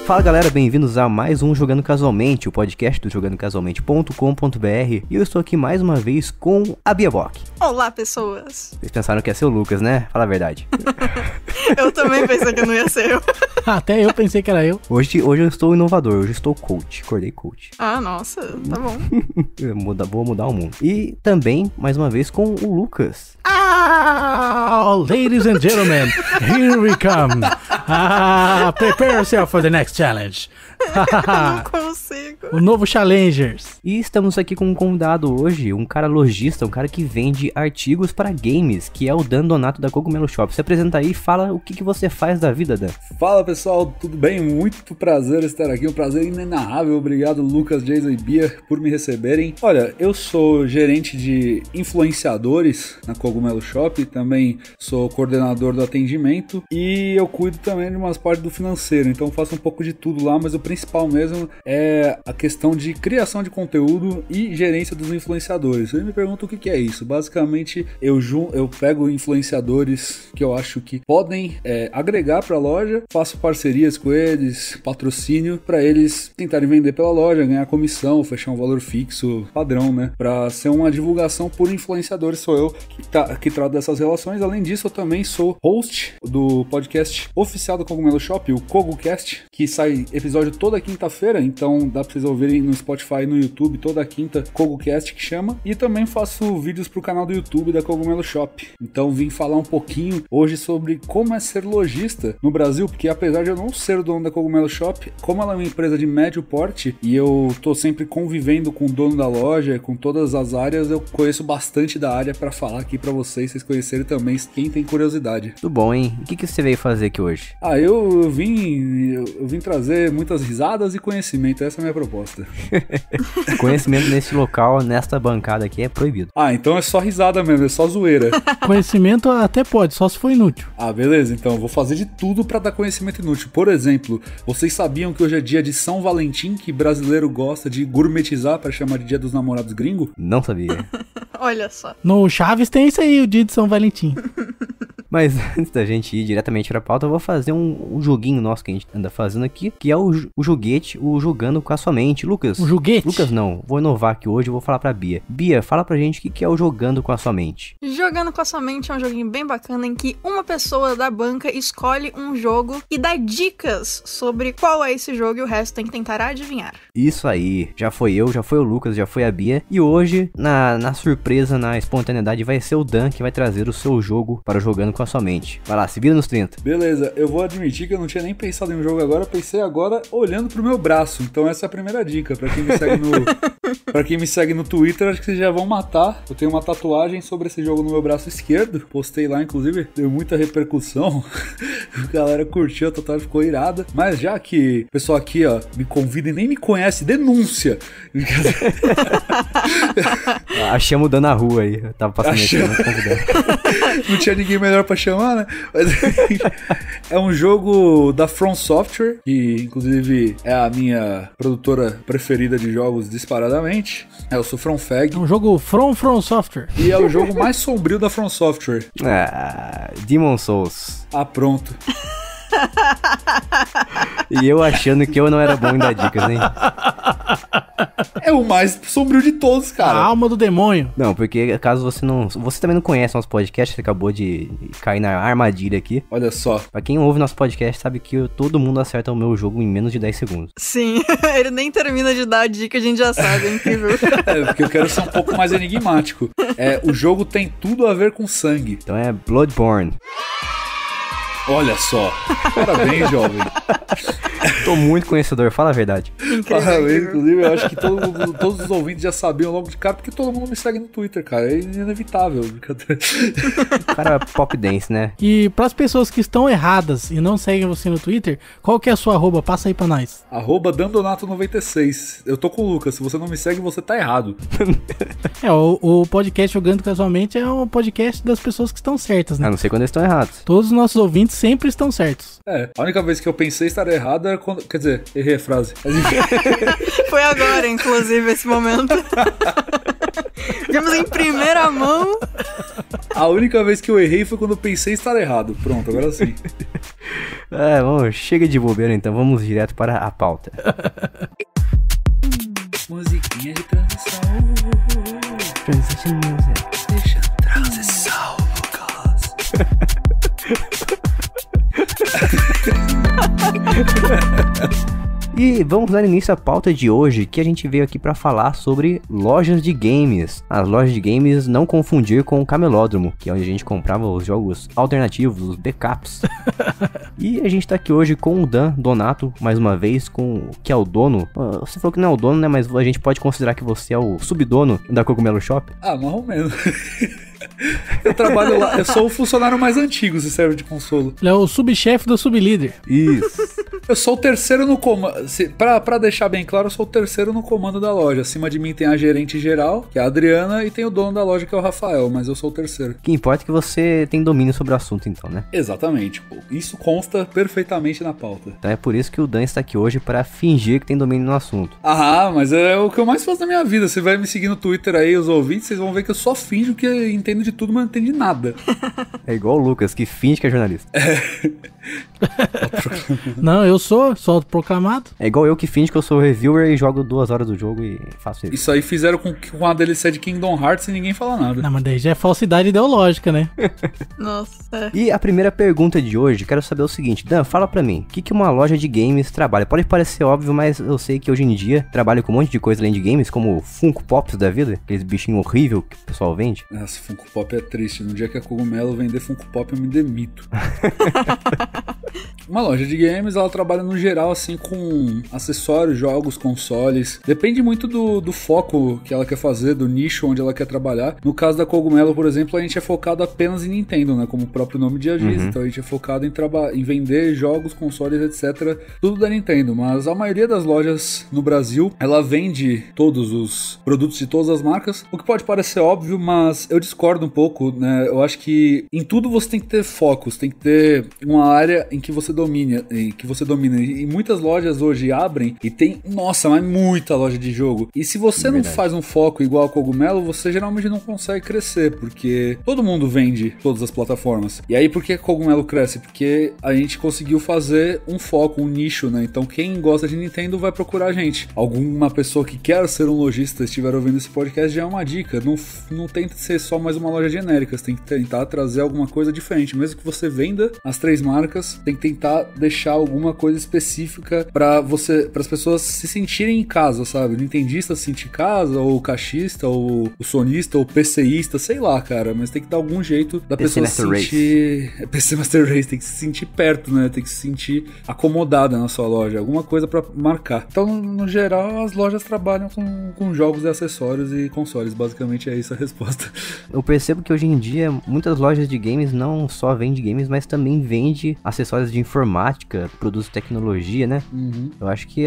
Fala galera, bem-vindos a mais um Jogando Casualmente, o podcast do jogandocasualmente.com.br. E eu estou aqui mais uma vez com a Bia Bock. Olá, pessoas. Vocês pensaram que ia ser o Lucas, né? Fala a verdade. Eu também pensei que não ia ser eu. Até eu pensei que era eu. Hoje eu estou inovador, hoje eu estou coach, acordei coach. Ah, nossa, tá bom. Vou mudar o mundo. E também, mais uma vez, com o Lucas. Ladies and gentlemen, here we come. Prepare yourself for the next challenge. Não consigo. O novo Challengers. E estamos aqui com um convidado hoje, um cara lojista, um cara que vende artigos para games, que é o Dan Donato da Cogumelo Shop. Se apresenta aí e fala o que você faz da vida, Dan. Fala pessoal, tudo bem? Muito prazer estar aqui, um prazer inenarrável. Obrigado Lucas, Jason e Bia por me receberem. Olha, eu sou gerente de influenciadores na Cogumelo Shop, também sou coordenador do atendimento e eu cuido também de umas partes do financeiro, então faço um pouco de tudo lá, mas o principal mesmo é a questão de criação de conteúdo e gerência dos influenciadores. Você me pergunta o que é isso. Basicamente, eu pego influenciadores que eu acho que podem agregar para a loja, faço parcerias com eles, patrocínio, para eles tentarem vender pela loja, ganhar comissão, fechar um valor fixo padrão, né? Para ser uma divulgação por influenciadores, sou eu que trato dessas relações. Além disso, eu também sou host do podcast oficial do Cogumelo Shop, o CogoCast, que sai episódio toda quinta-feira, então dá pra vocês ouvirem no Spotify e no YouTube toda quinta, CogoCast que chama, e também faço vídeos pro canal do YouTube da Cogumelo Shop. Então vim falar um pouquinho hoje sobre como é ser lojista no Brasil, porque apesar de eu não ser o dono da Cogumelo Shop, como ela é uma empresa de médio porte e eu tô sempre convivendo com o dono da loja, com todas as áreas, eu conheço bastante da área pra falar aqui pra vocês conhecerem também, quem tem curiosidade. Tudo bom, hein? O que você veio fazer aqui hoje? Eu vim trazer muitas risadas e conhecimento, essa é a minha proposta. Conhecimento nesse local, nesta bancada aqui, é proibido. Então é só risada mesmo, é só zoeira. Conhecimento até pode, só se for inútil. Beleza, então eu vou fazer de tudo pra dar conhecimento inútil. Por exemplo, vocês sabiam que hoje é dia de São Valentim, que brasileiro gosta de gourmetizar pra chamar de Dia dos Namorados gringo? Não sabia. Olha só. No Chaves tem isso aí, o dia de São Valentim. Mas antes da gente ir diretamente pra pauta, eu vou fazer um joguinho nosso que a gente anda fazendo aqui, que é o joguete, o Jogando com a Sua Mente. Lucas. O joguete? Lucas não, vou inovar aqui hoje, eu vou falar pra Bia. Bia, fala pra gente o que é o Jogando com a Sua Mente. Jogando com a Sua Mente é um joguinho bem bacana em que uma pessoa da banca escolhe um jogo e dá dicas sobre qual é esse jogo e o resto tem que tentar adivinhar. Isso aí, já foi eu, já foi o Lucas, já foi a Bia. E hoje, na surpresa, na espontaneidade, vai ser o Dan que vai trazer o seu jogo para o Jogando com a Sua Mente. Vai lá, se vira nos 30. Beleza, eu vou admitir que eu não tinha nem pensado em um jogo agora, eu pensei agora olhando pro meu braço. Então essa é a primeira dica, pra quem me segue pra quem me segue no Twitter, acho que vocês já vão matar. Eu tenho uma tatuagem sobre esse jogo no meu braço esquerdo, postei lá inclusive, deu muita repercussão. A galera curtiu, a tatuagem ficou irada. Mas já que o pessoal aqui, me convida e nem me conhece, denúncia. Achamos o Dan na rua aí, eu tava passando aqui, não tinha ninguém melhor pra chamar, né? Mas é um jogo da From Software, que inclusive é a minha produtora preferida de jogos disparadamente. Eu sou From Fag. É um jogo From Software. E é o jogo mais sombrio da From Software. Demon Souls. Pronto. E eu achando que eu não era bom em dar dicas, hein? É o mais sombrio de todos, cara. A alma do demônio. Não, porque caso você não... Você também não conhece nosso podcast, você acabou de cair na armadilha aqui. Olha só. Pra quem ouve nosso podcast, sabe que todo mundo acerta o meu jogo em menos de 10 segundos. Sim, ele nem termina de dar a dica, a gente já sabe, é incrível. Porque eu quero ser um pouco mais enigmático. O jogo tem tudo a ver com sangue. Então é Bloodborne. Olha só. Parabéns, jovem. Tô muito conhecedor, fala a verdade. Parabéns, inclusive, eu acho que todos os ouvintes já sabiam logo de cara, porque todo mundo me segue no Twitter, cara. É inevitável. O cara é pop dance, né? E pras pessoas que estão erradas e não seguem você no Twitter, qual que é a sua arroba? Passa aí pra nós. @dandonato96. Eu tô com o Lucas. Se você não me segue, você tá errado. O podcast Jogando Casualmente é um podcast das pessoas que estão certas, né? A não ser quando eles estão errados. Todos os nossos ouvintes sempre estão certos. A única vez que eu pensei estar errado era quando... Quer dizer, errei a frase. Foi agora, inclusive, esse momento. Vimos em primeira mão. A única vez que eu errei foi quando eu pensei estar errado. Pronto, agora sim. Chega de bobeira então, vamos direto para a pauta. Musiquinha de transição. Transition music. Deixa transição, Lucas. E vamos dar início à pauta de hoje, que a gente veio aqui para falar sobre lojas de games. As lojas de games não confundir com o camelódromo, que é onde a gente comprava os jogos alternativos, os backups. E a gente tá aqui hoje com o Dan Donato, mais uma vez, que é o dono. Você falou que não é o dono, né? Mas a gente pode considerar que você é o subdono da Cogumelo Shop? Mais ou menos. Eu trabalho lá, eu sou o funcionário mais antigo, se serve de consolo. Ele é o subchefe do sublíder. Isso. Eu sou o terceiro no comando. Pra deixar bem claro, eu sou o terceiro no comando da loja. Acima de mim tem a gerente geral, que é a Adriana, e tem o dono da loja, que é o Rafael, mas eu sou o terceiro. O que importa é que você tem domínio sobre o assunto, então, né? Exatamente, pô. Isso consta perfeitamente na pauta. Então é por isso que o Dan está aqui hoje, para fingir que tem domínio no assunto. Ah, mas é o que eu mais faço na minha vida. Você vai me seguir no Twitter aí, os ouvintes, vocês vão ver que eu só finjo que entendo de tudo, mas não entendo de nada. É igual o Lucas, que finge que é jornalista. Não, eu sou autoproclamado. É igual eu que finge que eu sou reviewer e jogo 2 horas do jogo e faço review. Isso aí fizeram com a DLC de Kingdom Hearts e ninguém fala nada. Não, mas daí já é falsidade ideológica, né? Nossa. E a primeira pergunta de hoje, quero saber o seguinte. Dan, fala pra mim, o que uma loja de games trabalha? Pode parecer óbvio, mas eu sei que hoje em dia trabalha com um monte de coisa além de games, como Funko Pops da vida, aqueles bichinhos horríveis que o pessoal vende. Nossa, Funko Pop é triste. No dia que a Cogumelo vender Funko Pop, eu me demito. Uma loja de games, ela trabalha no geral, assim, com acessórios, jogos, consoles. Depende muito do foco que ela quer fazer, do nicho onde ela quer trabalhar. No caso da Cogumelo, por exemplo, a gente é focado apenas em Nintendo, né? Como o próprio nome já diz. Então a gente é focado em vender jogos, consoles, etc. Tudo da Nintendo. Mas a maioria das lojas no Brasil, ela vende todos os produtos de todas as marcas. O que pode parecer óbvio, mas eu discordo um pouco, né? Eu acho que em tudo você tem que ter focos, tem que ter uma área em que você domina. E muitas lojas hoje abrem e tem, nossa, mas muita loja de jogo. E se você não faz um foco igual a Cogumelo, você geralmente não consegue crescer, porque todo mundo vende todas as plataformas. E aí por que a Cogumelo cresce? Porque a gente conseguiu fazer um foco, um nicho, né? Então quem gosta de Nintendo vai procurar a gente. Alguma pessoa que quer ser um lojista estiver ouvindo esse podcast, já é uma dica. Não tenta ser só mais uma loja genérica, você tem que tentar trazer alguma coisa diferente. Mesmo que você venda as 3 marcas, tem que tentar deixar alguma coisa específica para as pessoas se sentirem em casa, sabe? O nintendista se sentir em casa, ou o caixista, ou o sonista, ou o PCista, sei lá, cara, mas tem que dar algum jeito da PC pessoa se sentir... PC Master Race, tem que se sentir perto, né? Tem que se sentir acomodada na sua loja, alguma coisa para marcar. Então, no geral, as lojas trabalham com jogos e acessórios e consoles, basicamente é isso a resposta. Eu percebo que hoje em dia muitas lojas de games não só vendem games, mas também vende acessórios de informática, produtos de tecnologia, né? Eu acho que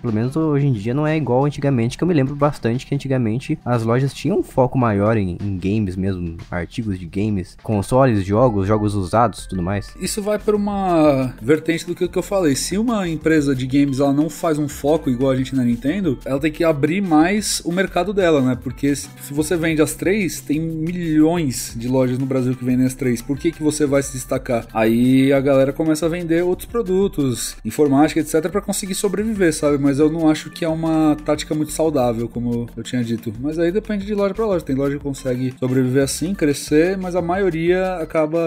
pelo menos hoje em dia não é igual antigamente, que eu me lembro bastante que antigamente as lojas tinham um foco maior em games mesmo, artigos de games, consoles, jogos usados e tudo mais. Isso vai para uma vertente do que eu falei. Se uma empresa de games ela não faz um foco igual a gente na Nintendo, ela tem que abrir mais o mercado dela, né? Porque se você vende as 3, tem milhões de lojas no Brasil que vendem as 3. Por que você vai se destacar? Aí a galera começa a vender outros produtos, informática, etc, para conseguir sobreviver, sabe? Mas eu não acho que é uma tática muito saudável, como eu tinha dito. Mas aí depende de loja para loja. Tem loja que consegue sobreviver assim, crescer, mas a maioria acaba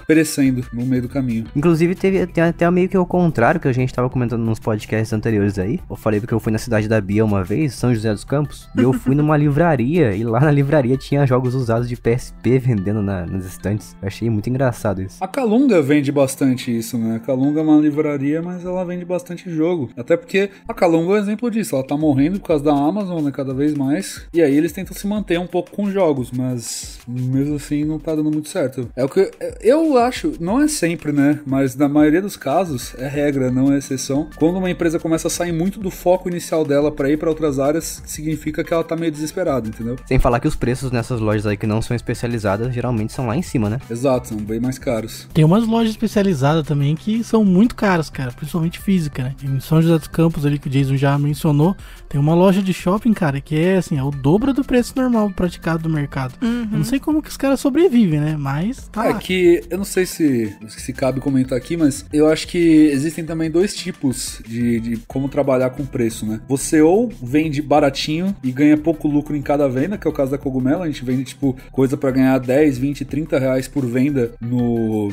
perecendo no meio do caminho. Inclusive tem até meio que o contrário que a gente tava comentando nos podcasts anteriores aí. Eu falei porque eu fui na cidade da Bia uma vez, São José dos Campos, e eu fui numa livraria, e lá na livraria tinha jogos usados de PSP vendendo nas estantes. Eu achei muito engraçado isso. A Calunga vende bastante isso, né? A Calunga é uma livraria, mas ela vende bastante jogo. Até porque a Calunga é um exemplo disso. Ela tá morrendo por causa da Amazon, né? Cada vez mais. E aí eles tentam se manter um pouco com jogos, mas mesmo assim não tá dando muito certo. É o que eu acho, não é sempre, né? Mas na maioria dos casos é regra, não é exceção. Quando uma empresa começa a sair muito do foco inicial dela pra ir pra outras áreas, significa que ela tá meio desesperada, entendeu? Sem falar que os preços nessas lojas aí que não são especializadas geralmente são lá em cima, né? Exato, são bem mais caros. Tem umas lojas especializadas também também que são muito caras, cara, principalmente física, né? Em São José dos Campos ali, que o Jason já mencionou, tem uma loja de shopping, cara, que é assim, é o dobro do preço normal praticado do mercado. Eu não sei como que os caras sobrevivem, né? Mas tá lá. Que eu não sei se cabe comentar aqui, mas eu acho que existem também dois tipos de como trabalhar com preço, né? Você ou vende baratinho e ganha pouco lucro em cada venda, que é o caso da Cogumelo, a gente vende tipo coisa pra ganhar 10, 20, 30 reais por venda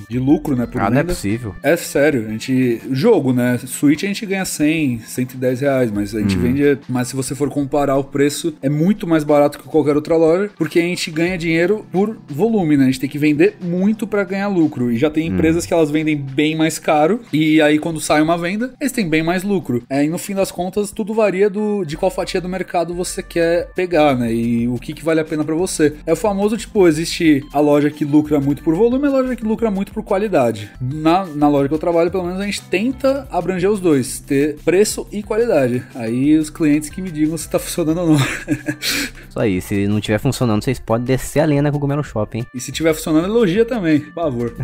de lucro, né? Por venda. Não é possível. É sério, jogo, né? Switch a gente ganha 100, 110 reais, mas a gente vende, mas se você for comparar o preço, é muito mais barato que qualquer outra loja, porque a gente ganha dinheiro por volume, né? A gente tem que vender muito pra ganhar lucro, e já tem empresas que elas vendem bem mais caro, e aí quando sai uma venda, eles têm bem mais lucro. E no fim das contas, tudo varia de qual fatia do mercado você quer pegar, né? E o que vale a pena pra você. É o famoso, tipo, existe a loja que lucra muito por volume e a loja que lucra muito por qualidade. Na loja que eu trabalho, pelo menos, a gente tenta abranger os dois, ter preço e qualidade. Aí os clientes que me digam se tá funcionando ou não. Isso aí, se não tiver funcionando, vocês podem descer a lenha na Cogumelo Shopping, hein? E se tiver funcionando, elogia também, por favor.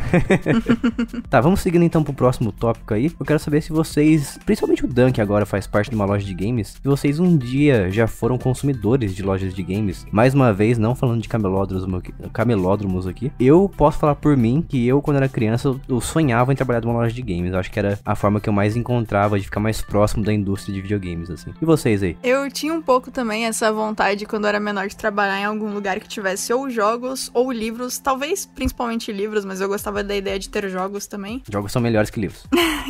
Tá, vamos seguindo então pro próximo tópico aí. Eu quero saber se vocês, principalmente o Dan, que agora faz parte de uma loja de games, se vocês um dia já foram consumidores de lojas de games. Mais uma vez, não falando de camelódromos aqui. Eu posso falar por mim que eu, quando era criança, eu sonhava em trabalhar numa loja de games. Eu acho que era a forma que eu mais encontrava de ficar mais próximo da indústria de videogames, assim. E vocês aí? Eu tinha um pouco também essa vontade, quando eu era menor, de trabalhar em algum lugar que tivesse ou jogos ou livros. Talvez principalmente livros, mas eu gostava da ideia de ter jogos também. Jogos são melhores que livros.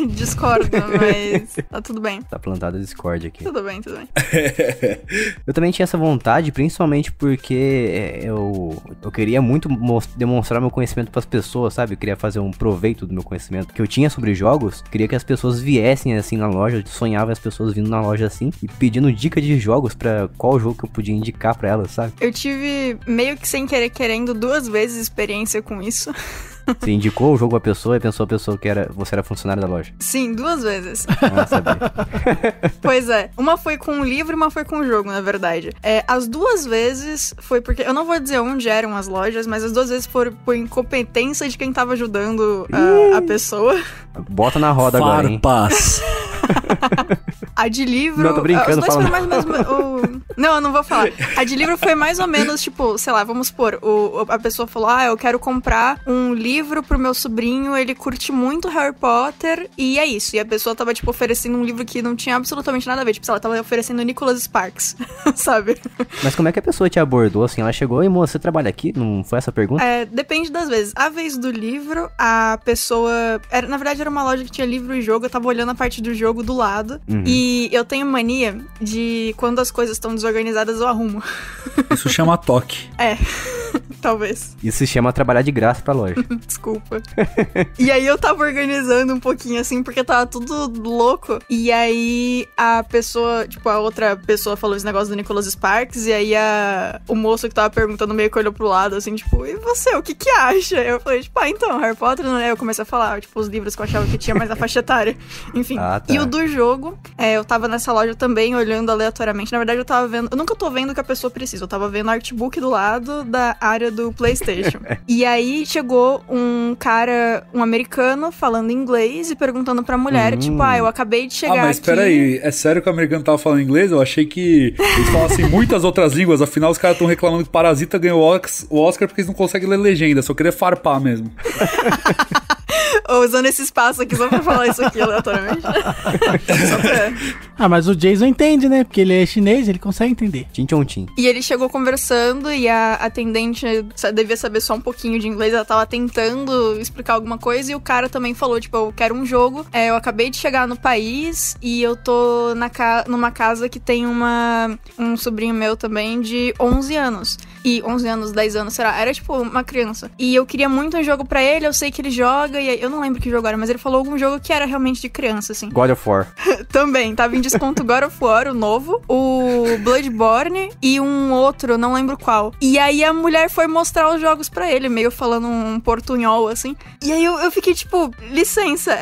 Discordo, mas tá tudo bem. Tá plantada a Discord aqui. Tudo bem, tudo bem. Eu também tinha essa vontade, principalmente porque eu queria muito demonstrar meu conhecimento pras pessoas, sabe? Eu queria fazer um proveito do meu conhecimento que eu tinha sobre jogos. Queria que as pessoas viessem assim na loja. Eu sonhava as pessoas vindo na loja assim e pedindo dica de jogos pra qual jogo que eu podia indicar pra elas, sabe? Eu tive meio que sem querer querendo 2 vezes experiência com isso. Você indicou o jogo pra pessoa e pensou a pessoa que você era funcionário da loja? Sim, 2 vezes. Ah, sabia. Pois é, uma foi com um livro e uma foi com um jogo, na verdade. As 2 vezes foi porque, eu não vou dizer onde eram as lojas, mas as 2 vezes foram por incompetência de quem tava ajudando a pessoa. Bota na roda agora, hein? Farpas. A de livro... Não, tô brincando, os dois fala. foram mais ou menos... Não, eu não vou falar. A de livro foi mais ou menos, tipo, sei lá, vamos supor, a pessoa falou, eu quero comprar um livro pro meu sobrinho, ele curte muito Harry Potter, e é isso. E a pessoa tava, tipo, oferecendo um livro que não tinha absolutamente nada a ver. Tipo, sei lá, tava oferecendo Nicholas Sparks, sabe? Mas como é que a pessoa te abordou, assim? Ela chegou, moça, você trabalha aqui? Não foi essa a pergunta? Depende das vezes. A vez do livro, a pessoa... na verdade, era uma loja que tinha livro e jogo, eu tava olhando a parte do jogo do lado, e eu tenho mania de, quando as coisas estão desorganizadas, eu arrumo. Isso chama toque. Talvez. Isso se chama trabalhar de graça pra loja. Desculpa. E aí eu tava organizando um pouquinho assim, porque tava tudo louco. E aí a pessoa, tipo, a outra pessoa falou esse negócio do Nicholas Sparks, e aí o moço que tava perguntando meio que olhou pro lado, assim, tipo, e você, o que acha? Eu falei, tipo, então, Harry Potter, né? Eu comecei a falar, tipo, os livros que eu achava que tinha mais a faixa etária. Enfim. Tá. E o do jogo, eu tava nessa loja também, olhando aleatoriamente. Na verdade, eu tava vendo... Eu nunca tô vendo o que a pessoa precisa. Eu tava vendo o artbook do lado da área do PlayStation. E aí chegou um cara, um americano, falando inglês e perguntando pra mulher, tipo, eu acabei de chegar aqui... mas peraí, é sério que o americano tava falando inglês? Eu achei que eles falassem muitas outras línguas, afinal os caras tão reclamando que Parasita ganhou o Oscar porque eles não conseguem ler legenda, só queria farpar mesmo. Ou usando esse espaço aqui só pra falar isso aqui aleatoriamente. Mas o Jason entende, né? Porque ele é chinês, ele consegue entender. Tchim-tchom-tchim. E ele chegou conversando e a atendente devia saber só um pouquinho de inglês, ela tava tentando explicar alguma coisa, e o cara também falou, tipo, eu quero um jogo, eu acabei de chegar no país e eu tô numa casa que tem um sobrinho meu também de 11 anos. E 11 anos, 10 anos, será? Era tipo uma criança. E eu queria muito um jogo pra ele, eu sei que ele joga, e eu não lembro que jogo era, mas ele falou algum jogo que era realmente de criança, assim. God of War. Também, tava em desconto God of War, o novo, o Bloodborne e um outro, não lembro qual. E aí a mulher foi mostrar os jogos pra ele, meio falando um portunhol, assim. E aí eu fiquei tipo, licença,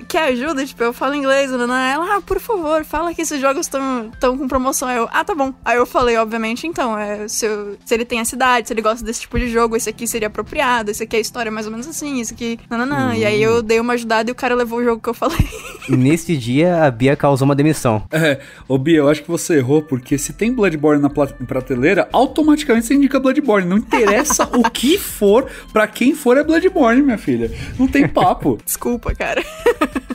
quer ajuda? Tipo, eu falo inglês, né? Ela, por favor, fala que esses jogos estão com promoção. Aí eu, tá bom. Aí eu falei, obviamente, então, se ele tem a cidade, se ele gosta desse tipo de jogo, esse aqui seria apropriado, esse aqui é a história mais ou menos assim, esse aqui, E aí eu dei uma ajudada e o cara levou o jogo que eu falei. Nesse dia, a Bia causou uma demissão. Ô Bia, eu acho que você errou, porque se tem Bloodborne na prateleira, automaticamente você indica Bloodborne. Não interessa o que for, pra quem for é Bloodborne, minha filha. Não tem papo. Desculpa, cara.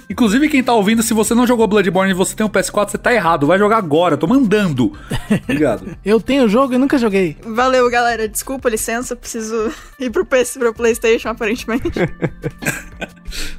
Inclusive, quem tá ouvindo, se você não jogou Bloodborne e você tem um PS4, você tá errado. Vai jogar agora, tô mandando. Obrigado. Eu tenho o jogo e nunca joguei. Valeu, galera. Desculpa, licença. Preciso ir pro PlayStation, aparentemente.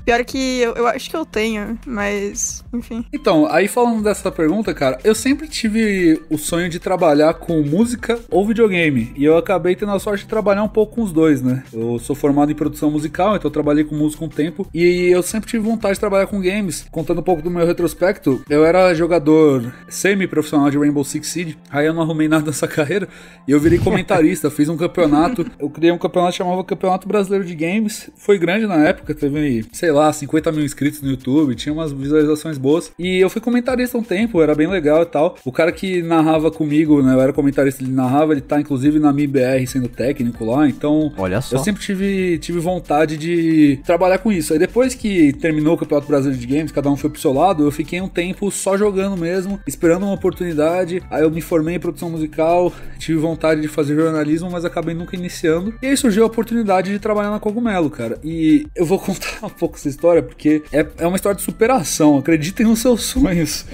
Pior que eu acho que eu tenho, mas enfim. Então, aí falando dessa pergunta, cara, eu sempre tive o sonho de trabalhar com música ou videogame. E eu acabei tendo a sorte de trabalhar um pouco com os dois, né? Eu sou formado em produção musical, então eu trabalhei com música um tempo. E eu sempre tive vontade de trabalhar com games. Contando um pouco do meu retrospecto, eu era jogador semi-profissional de Rainbow Six Siege. Aí eu não arrumei nada nessa carreira. E eu virei comentarista, fiz um campeonato. Eu criei um campeonato que chamava Campeonato Brasileiro de Games. Foi grande na época, teve, sei lá, 50 mil inscritos no YouTube, tinha umas visualizações boas. E eu fui comentarista um tempo, era bem legal e tal. O cara que narrava comigo, né, eu era comentarista, ele narrava, ele tá inclusive na MIBR sendo técnico lá, então olha só. Eu sempre tive vontade de trabalhar com isso. Aí depois que terminou o Campeonato Brasileiro de Games, cada um foi pro seu lado, eu fiquei um tempo só jogando mesmo, esperando uma oportunidade. Aí eu me formei em produção musical, tive vontade de fazer jornalismo, mas acabei nunca iniciando. E aí surgiu a oportunidade de trabalhar na Cogumelo, cara. E eu vou contar um pouco essa história, porque é uma história de superação. Acreditem nos seus sonhos.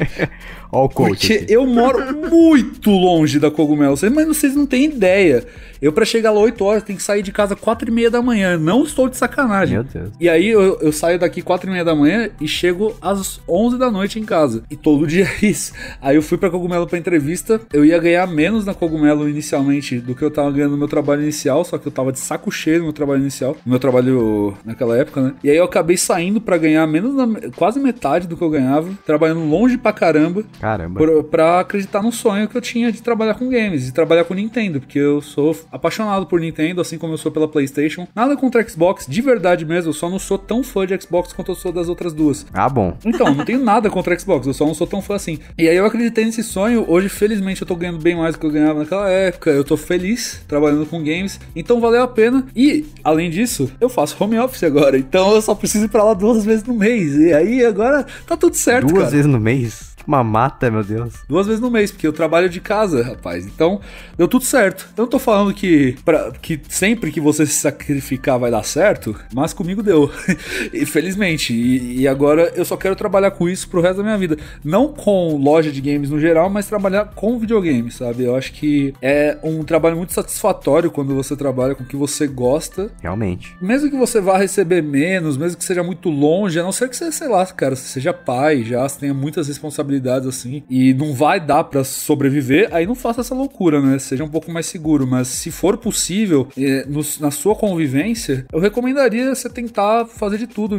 Ó o coach. Porque aqui. eu moro muito longe da Cogumelo, mas vocês não têm ideia. Eu, pra chegar lá 8 horas, tenho que sair de casa 4h30 da manhã. Não estou de sacanagem. Meu Deus. E aí eu saio daqui 4h30 da manhã e chego às 11 da noite em casa. E todo dia é isso. Aí eu fui pra Cogumelo pra entrevista. Eu ia ganhar menos na Cogumelo inicialmente do que eu tava ganhando no meu trabalho inicial. Só que eu tava de saco cheio no meu trabalho inicial. No meu trabalho naquela época, né? E aí eu acabei saindo pra ganhar menos quase metade do que eu ganhava. Trabalhando longe pra caramba. Pra acreditar no sonho que eu tinha de trabalhar com games. E trabalhar com Nintendo. Porque eu sou apaixonado por Nintendo, assim como eu sou pela PlayStation. Nada contra Xbox, de verdade mesmo. Eu só não sou tão fã de Xbox quanto eu sou das outras duas. Ah, bom. Então, não tenho nada contra Xbox, eu só não sou tão fã assim. E aí eu acreditei nesse sonho. Hoje, felizmente, eu tô ganhando bem mais do que eu ganhava naquela época. Eu tô feliz trabalhando com games. Então, valeu a pena. E, além disso, eu faço home office agora. Então, eu só preciso ir pra lá 2 vezes no mês. E aí, agora, tá tudo certo, cara. 2 vezes no mês? Uma mata, meu Deus. 2 vezes no mês, porque eu trabalho de casa, rapaz. Então, deu tudo certo. Eu não tô falando que sempre que você se sacrificar vai dar certo, mas comigo deu. Infelizmente. E agora eu só quero trabalhar com isso pro resto da minha vida. Não com loja de games no geral, mas trabalhar com videogame, sabe? Eu acho que é um trabalho muito satisfatório quando você trabalha com o que você gosta. Realmente. Mesmo que você vá receber menos, mesmo que seja muito longe, a não ser que você, sei lá, cara, você seja pai já, você tenha muitas responsabilidades assim, e não vai dar pra sobreviver, aí não faça essa loucura, né? Seja um pouco mais seguro, mas se for possível, na sua convivência, eu recomendaria você tentar fazer de tudo,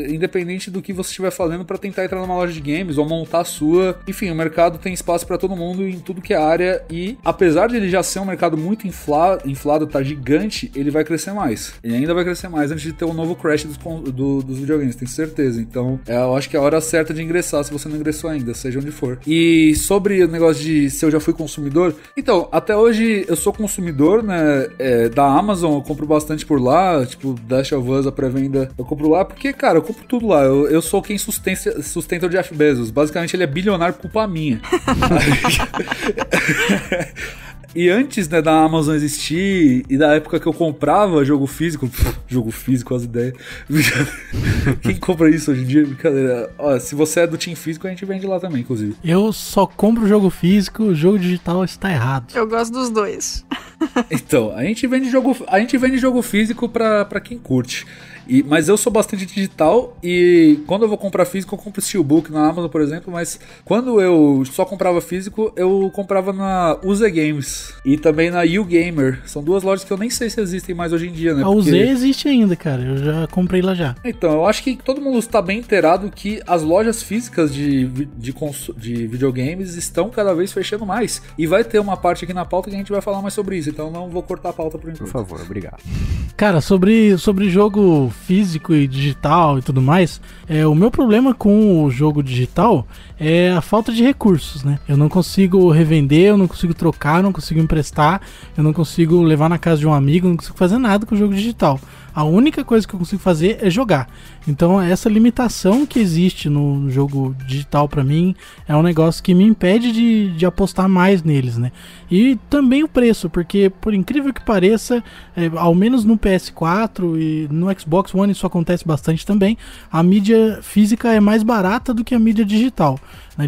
independente do que você estiver fazendo, pra tentar entrar numa loja de games ou montar a sua. Enfim, o mercado tem espaço pra todo mundo em tudo que é área, e apesar de ele já ser um mercado muito inflado, tá gigante, ele vai crescer mais. Ele ainda vai crescer mais antes de ter um novo crash dos videogames, tenho certeza. Então, eu acho que é a hora certa de ingressar, se você não ingressou ainda, seja onde for. E sobre o negócio de se eu já fui consumidor, então, até hoje eu sou consumidor, né, da Amazon, eu compro bastante por lá, tipo, Dash of Us, a pré-venda, eu compro lá, porque, cara, eu compro tudo lá, eu sou quem sustenta o Jeff Bezos, basicamente ele é bilionário por culpa minha. E antes, né, da Amazon existir e da época que eu comprava jogo físico, as ideias. Quem compra isso hoje em dia? Brincadeira. Ó, se você é do Team Físico, a gente vende lá também, inclusive. Eu só compro jogo físico, o jogo digital está errado. Eu gosto dos dois. Então, a gente vende jogo físico pra quem curte. Mas eu sou bastante digital e quando eu vou comprar físico, eu compro Steelbook na Amazon, por exemplo, mas quando eu só comprava físico, eu comprava na UZ Games e também na YouGamer. São 2 lojas que eu nem sei se existem mais hoje em dia, né? A UZ existe ainda, cara, eu já comprei lá já. Então, eu acho que todo mundo está bem inteirado que as lojas físicas de videogames estão cada vez fechando mais. E vai ter uma parte aqui na pauta que a gente vai falar mais sobre isso, então não vou cortar a pauta por enquanto. Por favor, obrigado. Cara, sobre jogo físico e digital e tudo mais, o meu problema com o jogo digital é a falta de recursos, né? Eu não consigo revender, eu não consigo trocar, eu não consigo emprestar, eu não consigo levar na casa de um amigo, eu não consigo fazer nada com o jogo digital. A única coisa que eu consigo fazer é jogar. Então essa limitação que existe no jogo digital pra mim é um negócio que me impede de apostar mais neles, né? E também o preço, porque por incrível que pareça, ao menos no PS4 e no Xbox One isso acontece bastante também, a mídia física é mais barata do que a mídia digital.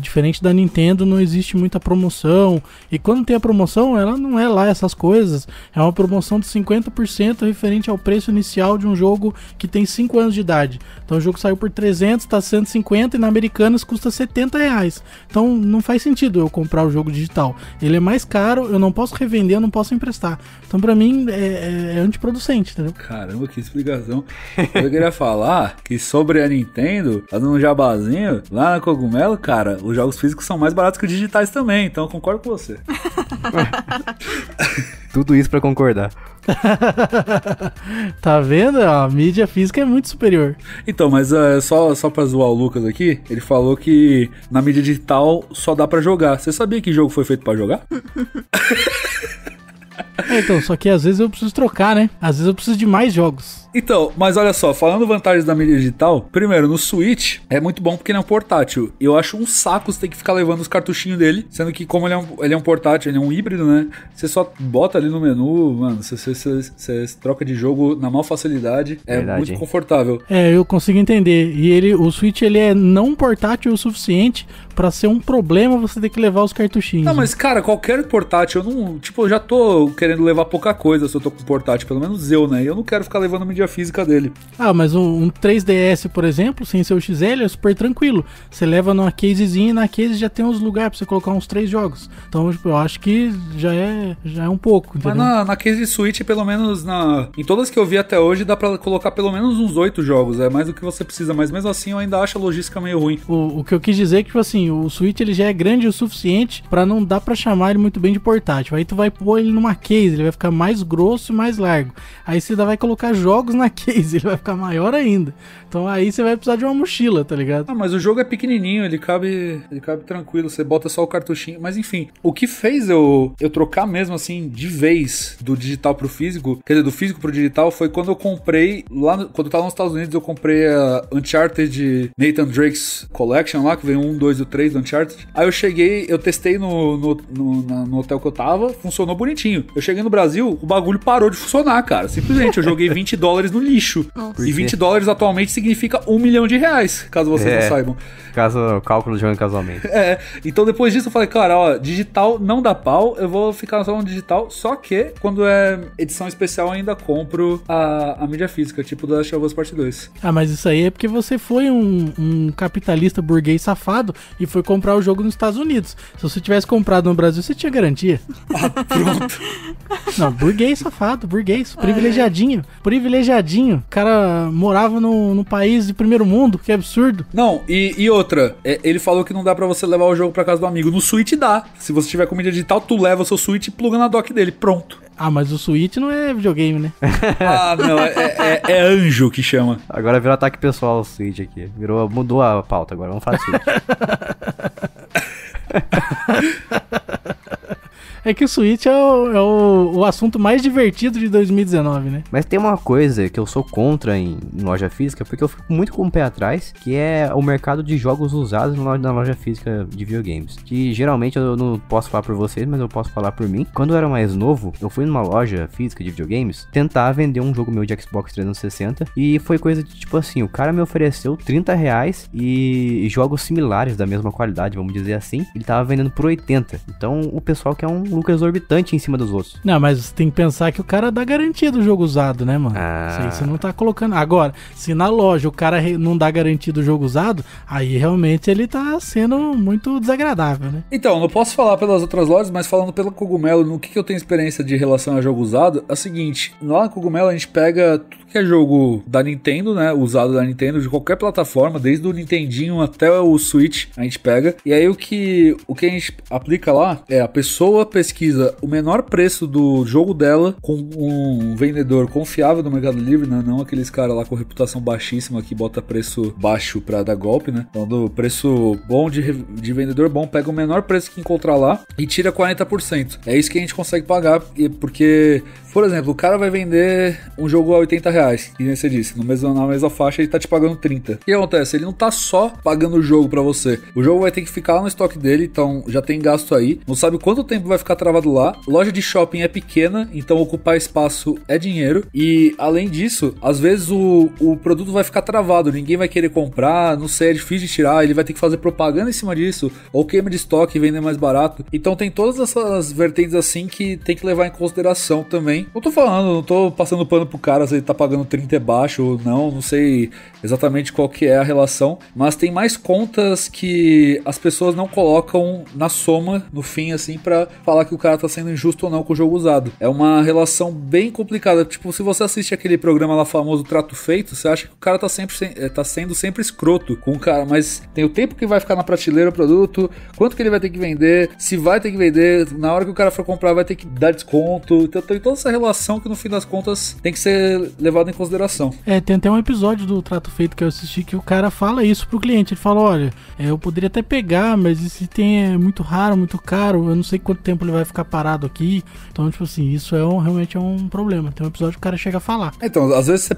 Diferente da Nintendo, não existe muita promoção, e quando tem a promoção, ela não é lá essas coisas, é uma promoção de 50% referente ao preço inicial de um jogo que tem 5 anos de idade. Então o jogo saiu por 300, tá 150 e na Americanas custa R$70. Então não faz sentido eu comprar o jogo digital, ele é mais caro, eu não posso revender, eu não posso emprestar. Então pra mim é antiproducente, entendeu? Caramba, que explicação. Eu queria falar que sobre a Nintendo, fazendo um jabazinho, lá na Cogumelo, cara, os jogos físicos são mais baratos que os digitais também, então eu concordo com você. Tudo isso pra concordar. Tá vendo? A mídia física é muito superior. Então, mas só pra zoar o Lucas aqui, ele falou que na mídia digital só dá pra jogar. Você sabia que jogo foi feito pra jogar? Então, só que às vezes eu preciso trocar, né? Às vezes eu preciso de mais jogos. Então, mas olha só, falando vantagens da mídia digital, primeiro, no Switch é muito bom porque ele é um portátil. Eu acho um saco você ter que ficar levando os cartuchinhos dele, sendo que como ele é um portátil, ele é um híbrido, né? Você só bota ali no menu, mano, você troca de jogo na maior facilidade, é verdade, muito confortável. Eu consigo entender. E o Switch, ele é não portátil o suficiente pra ser um problema você ter que levar os cartuchinhos. Não, mas cara, qualquer portátil, eu já tô querendo levar pouca coisa se eu tô com portátil, pelo menos eu, né? Eu não quero ficar levando mídia física dele. Ah, mas um 3DS, por exemplo, sem ser o XL, é super tranquilo. Você leva numa casezinha e na case já tem uns lugares pra você colocar uns 3 jogos. Então, eu acho que já é um pouco, entendeu? Mas na case Switch, pelo menos em todas que eu vi até hoje, dá pra colocar pelo menos uns 8 jogos. É mais do que você precisa, mas mesmo assim eu ainda acho a logística meio ruim. O que eu quis dizer é que, tipo assim, o Switch ele já é grande o suficiente pra não dar pra chamar ele muito bem de portátil. Aí tu vai pôr ele numa case, ele vai ficar mais grosso e mais largo. Aí você ainda vai colocar jogos na case, ele vai ficar maior ainda. Então aí você vai precisar de uma mochila, tá ligado? Ah, mas o jogo é pequenininho, ele cabe tranquilo, você bota só o cartuchinho. Mas enfim, o que fez eu trocar mesmo assim, de vez, do digital pro físico, quer dizer, do físico pro digital, foi quando eu comprei, quando eu tava nos Estados Unidos, eu comprei a Uncharted de Nathan Drake's Collection lá, que veio 1, 2 e 3 do Uncharted. Aí eu cheguei, eu testei no hotel que eu tava, funcionou bonitinho. Eu cheguei no Brasil, o bagulho parou de funcionar, cara. Simplesmente, eu joguei $20 no lixo. E $20 atualmente significa R$1 milhão, caso vocês não saibam. Caso o cálculo de jogo em casualmente. Então depois disso eu falei, cara, ó, digital não dá pau, eu vou ficar só no digital, só que quando é edição especial eu ainda compro a mídia física, tipo da Last of Us Part 2. Ah, mas isso aí é porque você foi um capitalista burguês safado e foi comprar o jogo nos Estados Unidos. Se você tivesse comprado no Brasil, você tinha garantia. Ah, pronto. Não, burguês safado, burguês, privilegiadinho. O cara morava no país de primeiro mundo, que absurdo. Não, e outra, ele falou que não dá pra você levar o jogo pra casa do amigo. No Switch dá. Se você tiver com mídia digital, tu leva o seu Switch e pluga na dock dele, pronto. Ah, mas o Switch não é videogame, né? Ah, não, é anjo que chama. Agora virou ataque pessoal o Switch aqui. Mudou a pauta agora, vamos falar de Switch. É que o Switch é o assunto mais divertido de 2019, né? Mas tem uma coisa que eu sou contra em loja física, porque eu fico muito com o pé atrás, que é o mercado de jogos usados na loja física de videogames. Que geralmente eu não posso falar por vocês, mas eu posso falar por mim. Quando eu era mais novo, eu fui numa loja física de videogames tentar vender um jogo meu de Xbox 360 e foi coisa de tipo assim, o cara me ofereceu R$30 e jogos similares da mesma qualidade, vamos dizer assim, ele tava vendendo por 80. Então o pessoal quer um lucro exorbitante em cima dos outros. Não, mas você tem que pensar que o cara dá garantia do jogo usado, né, mano? Isso aí você não tá colocando. Agora, se na loja o cara não dá garantia do jogo usado, aí realmente ele tá sendo muito desagradável, né? Então, não posso falar pelas outras lojas, mas falando pelo Cogumelo, no que eu tenho experiência de relação a jogo usado, é o seguinte, lá no Cogumelo a gente pega tudo que é jogo da Nintendo, né, usado da Nintendo, de qualquer plataforma, desde o Nintendinho até o Switch, a gente pega, e aí o que a gente aplica lá é a pessoa pesquisa o menor preço do jogo dela com um vendedor confiável do Mercado Livre, né? Não aqueles caras lá com reputação baixíssima que bota preço baixo pra dar golpe, né? Então, do preço bom de vendedor bom, pega o menor preço que encontrar lá e tira 40%. É isso que a gente consegue pagar, porque, por exemplo, o cara vai vender um jogo a R$80, que nem você disse, na mesma faixa ele tá te pagando 30. O que acontece? Ele não tá só pagando o jogo pra você. O jogo vai ter que ficar lá no estoque dele, então já tem gasto aí. Não sabe quanto tempo vai ficar travado lá. Loja de shopping é pequena, então ocupar espaço é dinheiro. E além disso, às vezes o produto vai ficar travado, ninguém vai querer comprar, não sei, é difícil de tirar, ele vai ter que fazer propaganda em cima disso, ou queima de estoque e vender mais barato. Então tem todas essas vertentes assim que tem que levar em consideração também. Não tô falando, não tô passando pano pro cara se ele tá pagando 30 baixo ou não sei exatamente qual que é a relação, mas tem mais contas que as pessoas não colocam na soma, no fim, assim, pra falar que o cara tá sendo injusto ou não com o jogo usado. É uma relação bem complicada, tipo, se você assiste aquele programa lá famoso Trato Feito, você acha que o cara tá sendo sempre escroto com o cara, mas tem o tempo que vai ficar na prateleira o produto, quanto que ele vai ter que vender, se vai ter que vender, na hora que o cara for comprar vai ter que dar desconto, então tem toda essa relação que no fim das contas tem que ser levada em consideração. Tem até um episódio do Trato Feito que eu assisti que o cara fala isso pro cliente, ele fala, olha, eu poderia até pegar, mas esse item é muito raro, muito caro, eu não sei quanto tempo ele vai ficar parado aqui, então tipo assim, isso realmente é um problema. Tem um episódio que o cara chega a falar. Então, às vezes você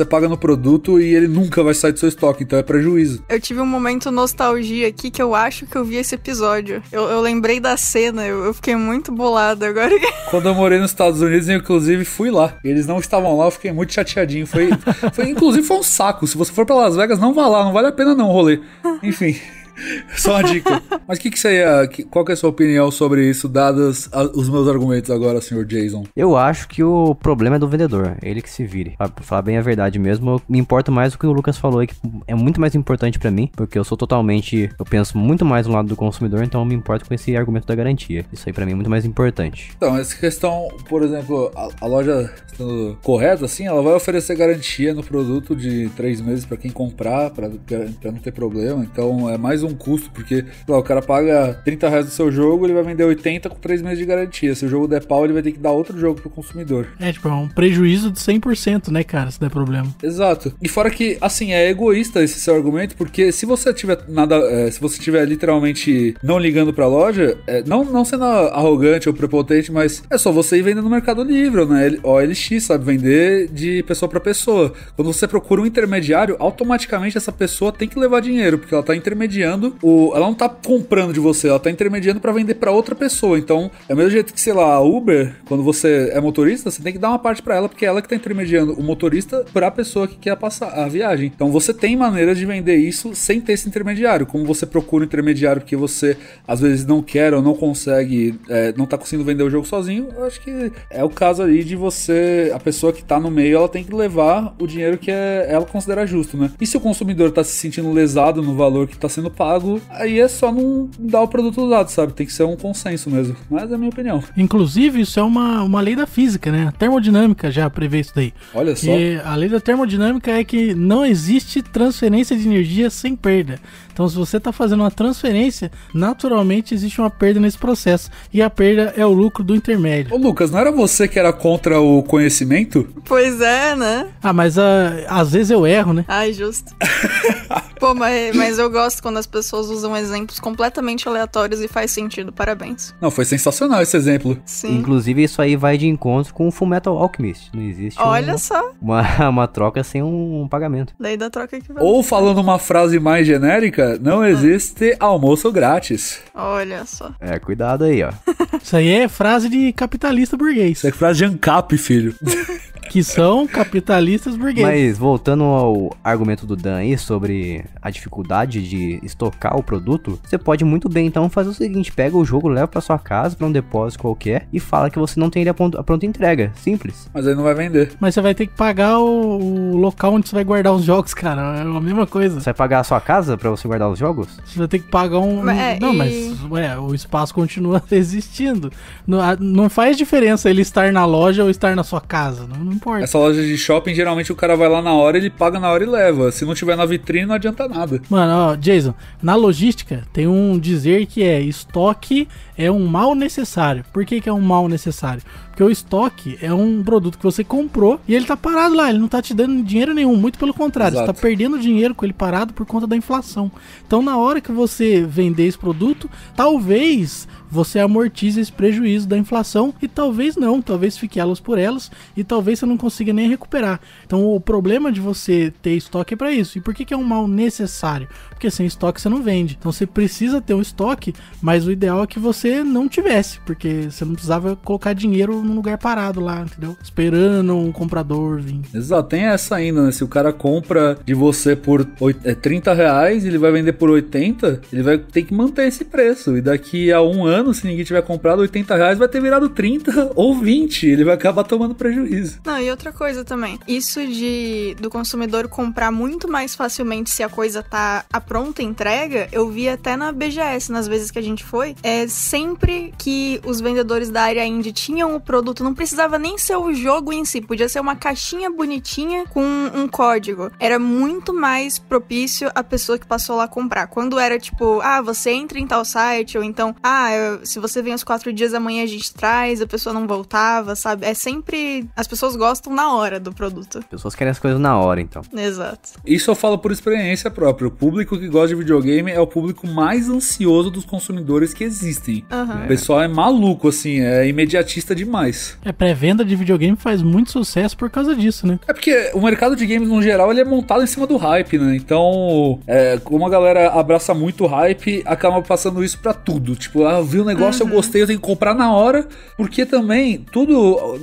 paga no produto e ele nunca vai sair do seu estoque, então é prejuízo. Eu tive um momento nostalgia aqui que eu acho que eu vi esse episódio. Eu lembrei da cena, eu fiquei muito bolado agora. Quando eu morei nos Estados Unidos, eu inclusive fui lá. Eles não estavam lá, eu fiquei muito chateadinho. Inclusive foi um saco. Se você for pra Las Vegas, não vá lá, não vale a pena não o rolê. Enfim. Só uma dica. Mas qual que é a sua opinião sobre isso, dados os meus argumentos agora, Sr. Jason? Eu acho que o problema é do vendedor, ele que se vire. Pra falar bem a verdade mesmo, eu me importo mais do que o Lucas falou aí, que é muito mais importante pra mim, porque eu penso muito mais no lado do consumidor, então eu me importo com esse argumento da garantia. Isso aí pra mim é muito mais importante. Então, essa questão, por exemplo, a loja estando correta, assim, ela vai oferecer garantia no produto de 3 meses pra quem comprar, pra não ter problema, então é mais um custo, porque lá, o cara paga R$30 do seu jogo, ele vai vender 80 com 3 meses de garantia. Se o jogo der pau, ele vai ter que dar outro jogo pro consumidor. É um prejuízo de 100%, né, cara, se der problema. Exato. E fora que, assim, é egoísta esse seu argumento, porque se você tiver se você tiver literalmente não ligando pra loja, não sendo arrogante ou prepotente, mas é só você ir vender no Mercado Livre, né? OLX, sabe? Vender de pessoa pra pessoa. Quando você procura um intermediário, automaticamente essa pessoa tem que levar dinheiro, porque ela tá intermediando ela não tá comprando de você, ela tá intermediando pra vender pra outra pessoa. Então, é o mesmo jeito que, sei lá, a Uber, quando você é motorista, você tem que dar uma parte pra ela, porque é ela que tá intermediando o motorista pra pessoa que quer passar a viagem. Então, você tem maneiras de vender isso sem ter esse intermediário. Como você procura um intermediário porque você, às vezes, não quer ou não consegue, não tá conseguindo vender o jogo sozinho, eu acho que é o caso ali de você, a pessoa que tá no meio, ela tem que levar o dinheiro que ela considera justo, né? E se o consumidor tá se sentindo lesado no valor que tá sendo pago, aí é só não dar o produto usado, sabe? Tem que ser um consenso mesmo. Mas é a minha opinião. Inclusive, isso é uma lei da física, né? A termodinâmica já prevê isso daí. Olha só. E a lei da termodinâmica é que não existe transferência de energia sem perda. Então, se você está fazendo uma transferência, naturalmente existe uma perda nesse processo. E a perda é o lucro do intermédio. Ô, Lucas, não era você que era contra o conhecimento? Pois é, né? Mas às vezes eu erro, né? Ai, justo. Pô, mas eu gosto quando as pessoas usam exemplos completamente aleatórios e faz sentido. Parabéns. Não, foi sensacional esse exemplo. Sim. Inclusive, isso aí vai de encontro com o Fullmetal Alchemist. Não existe só. Uma troca sem um pagamento. Daí da troca que vai. Ou falando uma frase mais genérica, não existe almoço grátis. Olha só. Cuidado aí, ó. Isso aí é frase de capitalista burguês. Isso é frase de ANCAP, filho. Que são capitalistas burgueses. Mas voltando ao argumento do Dan aí sobre a dificuldade de estocar o produto, você pode muito bem então fazer o seguinte: pega o jogo, leva pra sua casa, pra um depósito qualquer e fala que você não tem ele a pronta entrega. Simples. Mas aí não vai vender. Mas você vai ter que pagar o local onde você vai guardar os jogos, cara. É a mesma coisa. Você vai pagar a sua casa pra você guardar os jogos? Você vai ter que pagar mas o espaço continua existindo. Não faz diferença ele estar na loja ou estar na sua casa. Não importa. importa. Essa loja de shopping, geralmente o cara vai lá na hora, ele paga na hora e leva. Se não tiver na vitrine, não adianta nada. Mano, ó, Jason, na logística tem um dizer que estoque é um mal necessário. Por que é um mal necessário? Porque o estoque é um produto que você comprou e ele tá parado lá, ele não tá te dando dinheiro nenhum, muito pelo contrário, Exato. você tá perdendo dinheiro com ele parado por conta da inflação. Então na hora que você vender esse produto, talvez você amortize esse prejuízo da inflação e talvez não, talvez fique elas por elas e talvez você não consiga nem recuperar. Então o problema de você ter estoque é para isso. E por que é um mal necessário? Porque sem estoque você não vende. Então você precisa ter um estoque, mas o ideal é que você não tivesse, porque você não precisava colocar dinheiro num lugar parado lá, entendeu? Esperando um comprador vir. Exato, tem essa ainda, né? Se o cara compra de você por 30 reais, ele vai vender por 80, ele vai ter que manter esse preço. E daqui a um ano, se ninguém tiver comprado 80 reais, vai ter virado 30 ou 20. Ele vai acabar tomando prejuízo. Não, e outra coisa também. Isso do consumidor comprar muito mais facilmente se a coisa tá a pronta entrega, eu vi até na BGS, nas vezes que a gente foi. Sempre que os vendedores da área indie tinham o produto, não precisava nem ser o jogo em si, podia ser uma caixinha bonitinha com um código. Era muito mais propício a pessoa que passou lá comprar. Quando era tipo, você entra em tal site, ou então, se você vem os 4 dias amanhã a gente traz, a pessoa não voltava, sabe? É sempre... As pessoas gostam na hora do produto. As pessoas querem as coisas na hora, então. Exato. Isso eu falo por experiência própria. O público que gosta de videogame é o público mais ansioso dos consumidores que existem. Uhum. O pessoal é maluco, assim, é imediatista demais. Pré-venda de videogame faz muito sucesso por causa disso, né? É porque o mercado de games, no geral, ele é montado em cima do hype, né? Então, como a galera abraça muito o hype, acaba passando isso pra tudo. Tipo, eu vi um negócio, eu gostei, eu tenho que comprar na hora, porque também,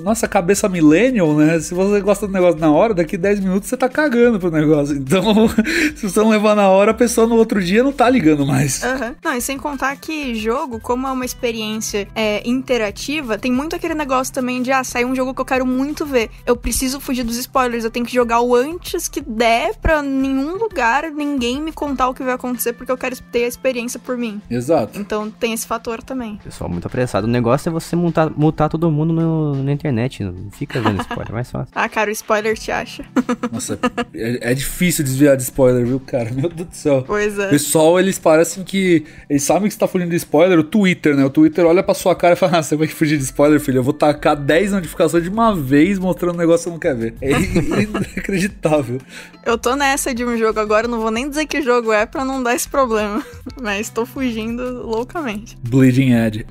nossa cabeça millennial, né? Se você gosta do negócio na hora, daqui 10 minutos você tá cagando pro negócio. Então, se você não levar na hora, a pessoa no outro dia não tá ligando mais. Uhum. Não, e sem contar que jogo, como é uma experiência interativa, tem muito aquele negócio também de, sai um jogo que eu quero muito ver. Eu preciso fugir dos spoilers, eu tenho que jogar o antes que der pra nenhum lugar, ninguém me contar o que vai acontecer, porque eu quero ter a experiência por mim. Exato. Então tem esse fator também. Pessoal muito apressado. O negócio é você mutar todo mundo na internet. Não fica vendo spoiler, é mais fácil. Cara, o spoiler te acha. Nossa, é difícil desviar de spoiler, viu, cara? Meu Deus do céu. Pois é. O pessoal, eles parecem que... Eles sabem que você tá fugindo de spoiler. O Twitter, né? O Twitter olha pra sua cara e fala, você vai fugir de spoiler, filho? Eu vou tacar 10 notificações de uma vez mostrando um negócio que você não quer ver. É inacreditável. Eu tô nessa de um jogo agora, não vou nem dizer que jogo é pra não dar esse problema. Mas tô fugindo loucamente. Bleeding Edge.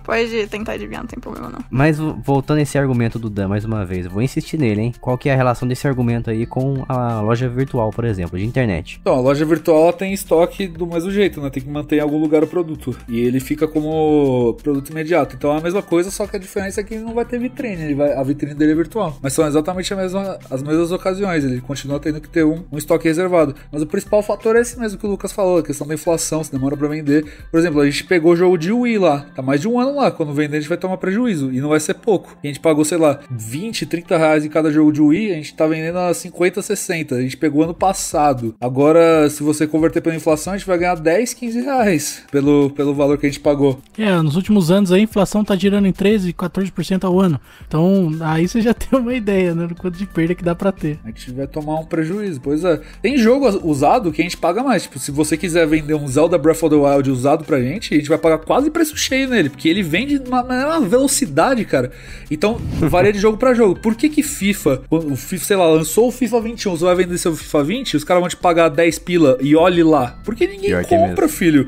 Pode tentar adivinhar, não tem problema não. Mas voltando a esse argumento do Dan mais uma vez, eu vou insistir nele, hein? Qual que é a relação desse argumento aí com a loja virtual, por exemplo, de internet? Então, a loja virtual ela tem estoque do mesmo jeito, né? Tem que manter em algum lugar o produto. E ele fica como produto imediato. Então é a mesma coisa, só que a diferença é que ele não vai ter vitrine. A vitrine dele é virtual. Mas são exatamente as mesmas ocasiões. Ele continua tendo que ter um estoque reservado. Mas o principal fator é esse mesmo que o Lucas falou, a questão da inflação, se demora pra vender. Por exemplo, a gente pegou o jogo de Wii lá. Tá mais de um ano lá. Quando vender, a gente vai tomar prejuízo. E não vai ser pouco. A gente pagou, sei lá, 20, 30 reais em cada jogo de Wii. A gente tá vendendo a 50, 60. A gente pegou ano passado. Agora, se você converter pela inflação, a gente vai ganhar 10, 15 reais pelo valor que a gente pagou. Nos últimos anos a inflação tá girando em 13, 14% ao ano. Então, aí você já tem uma ideia, né, do quanto de perda que dá pra ter. A gente vai tomar um prejuízo. Pois é. Tem jogo usado que a gente paga mais. Tipo, se você quiser vender um Zelda Breath of the Wild usado pra gente, a gente vai pagar quase preço cheio nele, porque ele vende uma velocidade, cara. Então, varia de jogo pra jogo. Por que FIFA, o FIFA, sei lá, lançou o FIFA 21, você vai vender seu FIFA 20, os caras vão te pagar 10 pila e olhe lá. Porque ninguém compra, filho.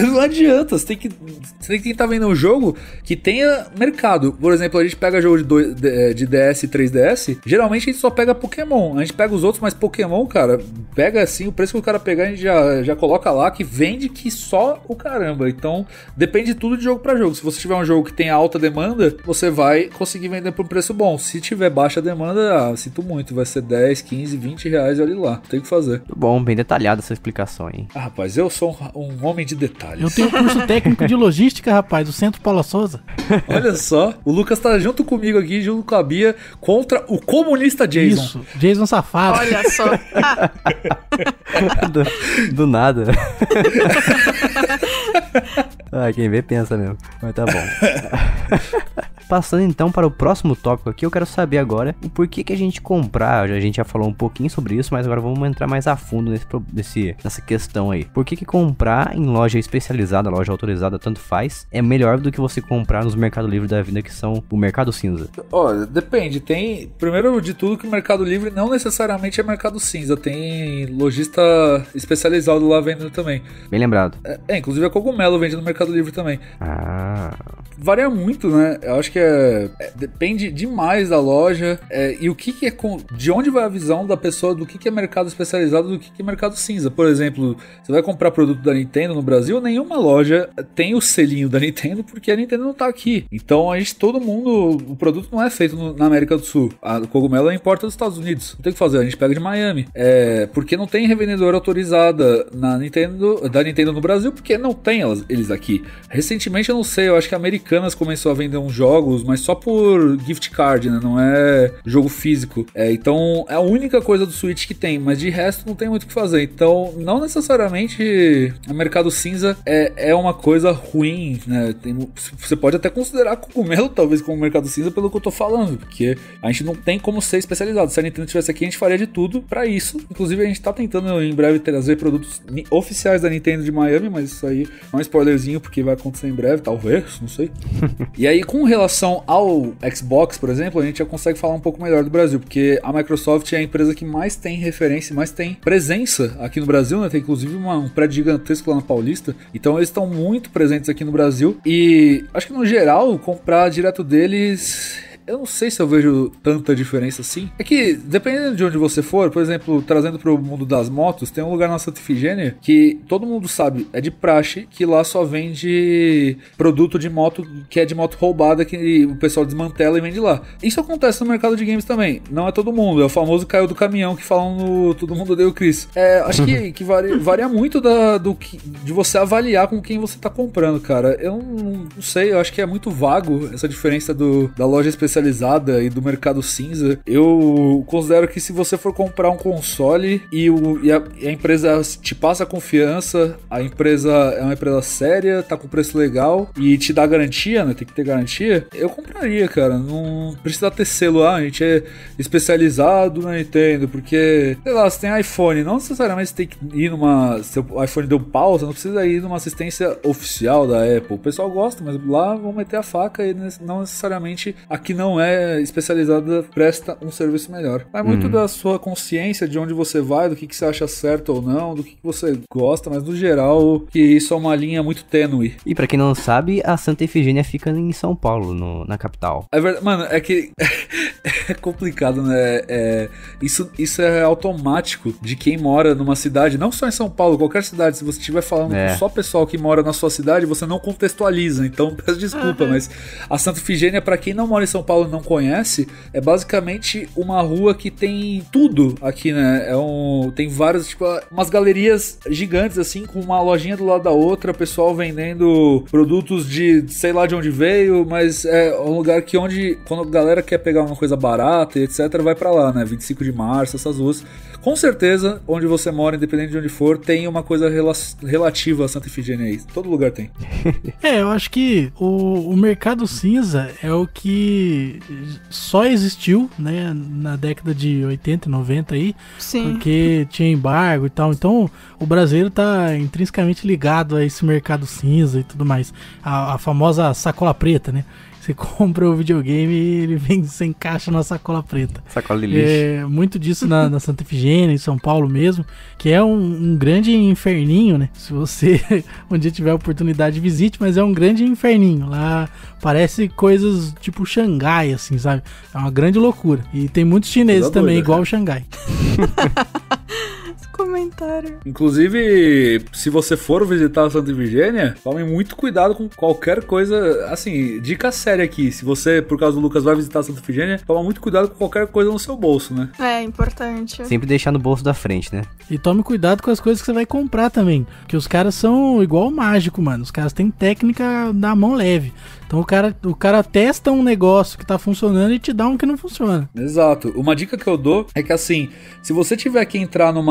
Não adianta. Você tem que tentar vender um jogo que tenha mercado. Por exemplo, a gente pega jogo de DS e 3DS, geralmente a gente só pega Pokémon. A gente pega os outros, mas Pokémon, cara, pega assim, o preço que o cara pegar, a gente já coloca lá, que vende que só o caramba. Então, depende tudo de jogo pra jogo. Se você tiver um jogo que tem alta demanda, você vai conseguir vender por um preço bom. Se tiver baixa demanda, sinto muito, vai ser 10, 15, 20 reais, olha lá. Tem que fazer. Muito bom, bem detalhada essa explicação, hein? Rapaz, eu sou um homem de detalhes. Eu tenho curso técnico de logística, rapaz, do Centro Paula Souza. Olha só, o Lucas tá junto comigo aqui, junto com a Bia, contra o comunista Jason. Isso, Jason safado. Olha só. do nada. Quem vê pensa mesmo. Mas tá bom. Passando então para o próximo tópico aqui, eu quero saber agora o porquê que a gente comprar, a gente já falou um pouquinho sobre isso, mas agora vamos entrar mais a fundo nessa questão aí. Por que comprar em loja especializada, loja autorizada, tanto faz, é melhor do que você comprar nos Mercado Livre da vida, que são o Mercado Cinza? Olha, depende. Tem, primeiro de tudo, que o Mercado Livre não necessariamente é Mercado Cinza. Tem lojista especializado lá vendendo também. Bem lembrado. Inclusive a Cogumelo vende no Mercado Livre também. Varia muito, né? Eu acho que depende demais da loja e o que é de onde vai a visão da pessoa do que é mercado especializado do que é mercado cinza. Por exemplo, você vai comprar produto da Nintendo no Brasil, nenhuma loja tem o selinho da Nintendo porque a Nintendo não tá aqui. Então o produto não é feito na América do Sul. A Cogumelo importa dos Estados Unidos. Não tem o que fazer, a gente pega de Miami. Porque não tem revendedora autorizada da Nintendo no Brasil, porque não tem eles aqui. Recentemente, eu não sei, eu acho que a Americanas começou a vender uns jogos, mas só por gift card, né? Não é jogo físico. Então, é a única coisa do Switch que tem, mas de resto não tem muito o que fazer. Então, não necessariamente o mercado cinza é uma coisa ruim, né? Você pode até considerar Cogumelo, talvez, como mercado cinza, pelo que eu tô falando, porque a gente não tem como ser especializado. Se a Nintendo estivesse aqui, a gente faria de tudo pra isso. Inclusive, a gente tá tentando em breve trazer produtos oficiais da Nintendo de Miami, mas isso aí é um spoilerzinho, porque vai acontecer em breve, talvez, não sei. E aí, com relação ao Xbox, por exemplo, a gente já consegue falar um pouco melhor do Brasil, porque a Microsoft é a empresa que mais tem referência, mais tem presença aqui no Brasil, né? Tem inclusive um prédio gigantesco lá na Paulista, então eles estão muito presentes aqui no Brasil, e acho que no geral, comprar direto deles... Eu não sei se eu vejo tanta diferença assim. É que, dependendo de onde você for, por exemplo, trazendo pro mundo das motos, tem um lugar na Santa Efigênia que todo mundo sabe, é de praxe, que lá só vende produto de moto, que é de moto roubada, que o pessoal desmantela e vende lá. Isso acontece no mercado de games também. Não é todo mundo, é o famoso caiu do caminhão que falam no Todo Mundo Odeia o Chris. Acho que varia muito de você avaliar com quem você tá comprando, cara. Eu não sei, eu acho que é muito vago essa diferença da loja especializada e do mercado cinza. Eu considero que se você for comprar um console e a empresa te passa confiança, a empresa é uma empresa séria, tá com preço legal e te dá garantia, né? Tem que ter garantia. Eu compraria, cara. Não precisa ter selo, a gente é especializado na Nintendo, porque, sei lá, você tem iPhone, não necessariamente você tem que ir seu iPhone deu pau, você não precisa ir numa assistência oficial da Apple. O pessoal gosta, mas lá vão meter a faca e não necessariamente aqui não é especializada, presta um serviço melhor. É muito da sua consciência, de onde você vai, do que você acha certo ou não, do que você gosta, mas no geral, que isso é uma linha muito tênue. E pra quem não sabe, a Santa Efigênia fica em São Paulo, na capital. É verdade, mano, é que é complicado, né? Isso é automático de quem mora numa cidade, não só em São Paulo, qualquer cidade. Se você estiver falando com só pessoal que mora na sua cidade, você não contextualiza, então peço desculpa, mas a Santa Efigênia, pra quem não mora em São Paulo e não conhece, é basicamente uma rua que tem tudo aqui, né? Tem várias, tipo, umas galerias gigantes, assim, com uma lojinha do lado da outra, o pessoal vendendo produtos de sei lá de onde veio, mas é um lugar que quando a galera quer pegar uma coisa barata e etc, vai pra lá, né? 25 de março, essas ruas. Com certeza, onde você mora, independente de onde for, tem uma coisa relativa a Santa Efigênia aí. Todo lugar tem. Eu acho que o mercado cinza é o que só existiu, né, na década de 80 e 90 aí. Sim. Porque tinha embargo e tal. Então, o brasileiro tá intrinsecamente ligado a esse mercado cinza e tudo mais. A famosa sacola preta, né? Você compra o videogame e ele vem sem caixa na sacola preta. Sacola de lixo. Muito disso na Santa Efigênia, em São Paulo mesmo, que é um grande inferninho, né? Se você um dia tiver a oportunidade, visite, mas é um grande inferninho. Lá parece coisas tipo Xangai, assim, sabe? É uma grande loucura. E tem muitos chineses também, igual o Xangai. Comentário. Inclusive, se você for visitar a Santa Efigênia, tome muito cuidado com qualquer coisa, assim, dica séria aqui. Se você, por causa do Lucas, vai visitar a Santa Efigênia, toma muito cuidado com qualquer coisa no seu bolso, né? É, importante. Sempre deixar no bolso da frente, né? E tome cuidado com as coisas que você vai comprar também, porque os caras são igual mágico, mano. Os caras têm técnica da mão leve. Então o cara testa um negócio que tá funcionando e te dá um que não funciona. Exato. Uma dica que eu dou é que, assim, se você tiver que entrar num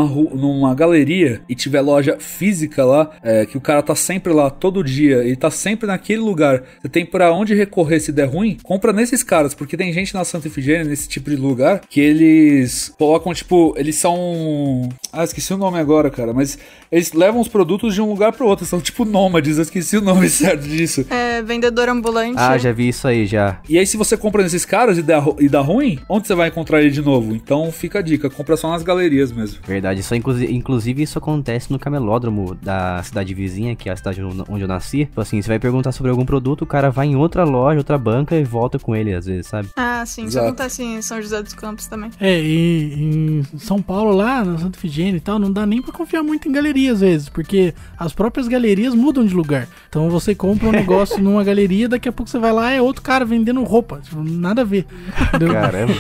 numa galeria e tiver loja física lá, que o cara tá sempre lá todo dia e tá sempre naquele lugar, você tem pra onde recorrer se der ruim, compra nesses caras, porque tem gente na Santa Ifigênia, nesse tipo de lugar, que eles colocam, tipo, eles são... esqueci o nome agora, cara, mas eles levam os produtos de um lugar pro outro, são tipo nômades, eu esqueci o nome certo disso. Vendedor ambulante. Já vi isso aí, já. E aí se você compra nesses caras e dá ruim, onde você vai encontrar ele de novo? Então fica a dica, compra só nas galerias mesmo. Verdade, isso inclusive isso acontece no camelódromo da cidade vizinha, que é a cidade onde eu nasci. Então, assim, você vai perguntar sobre algum produto, o cara vai em outra loja, outra banca e volta com ele, às vezes, sabe? Sim, Exato. Isso acontece em São José dos Campos também. E em São Paulo, lá na Santa Ifigênia e tal, não dá nem pra confiar muito em galeria, às vezes, porque as próprias galerias mudam de lugar. Então você compra um negócio numa galeria, daqui a pouco você vai lá, é outro cara vendendo roupa. Tipo, nada a ver. Entendeu? Caramba.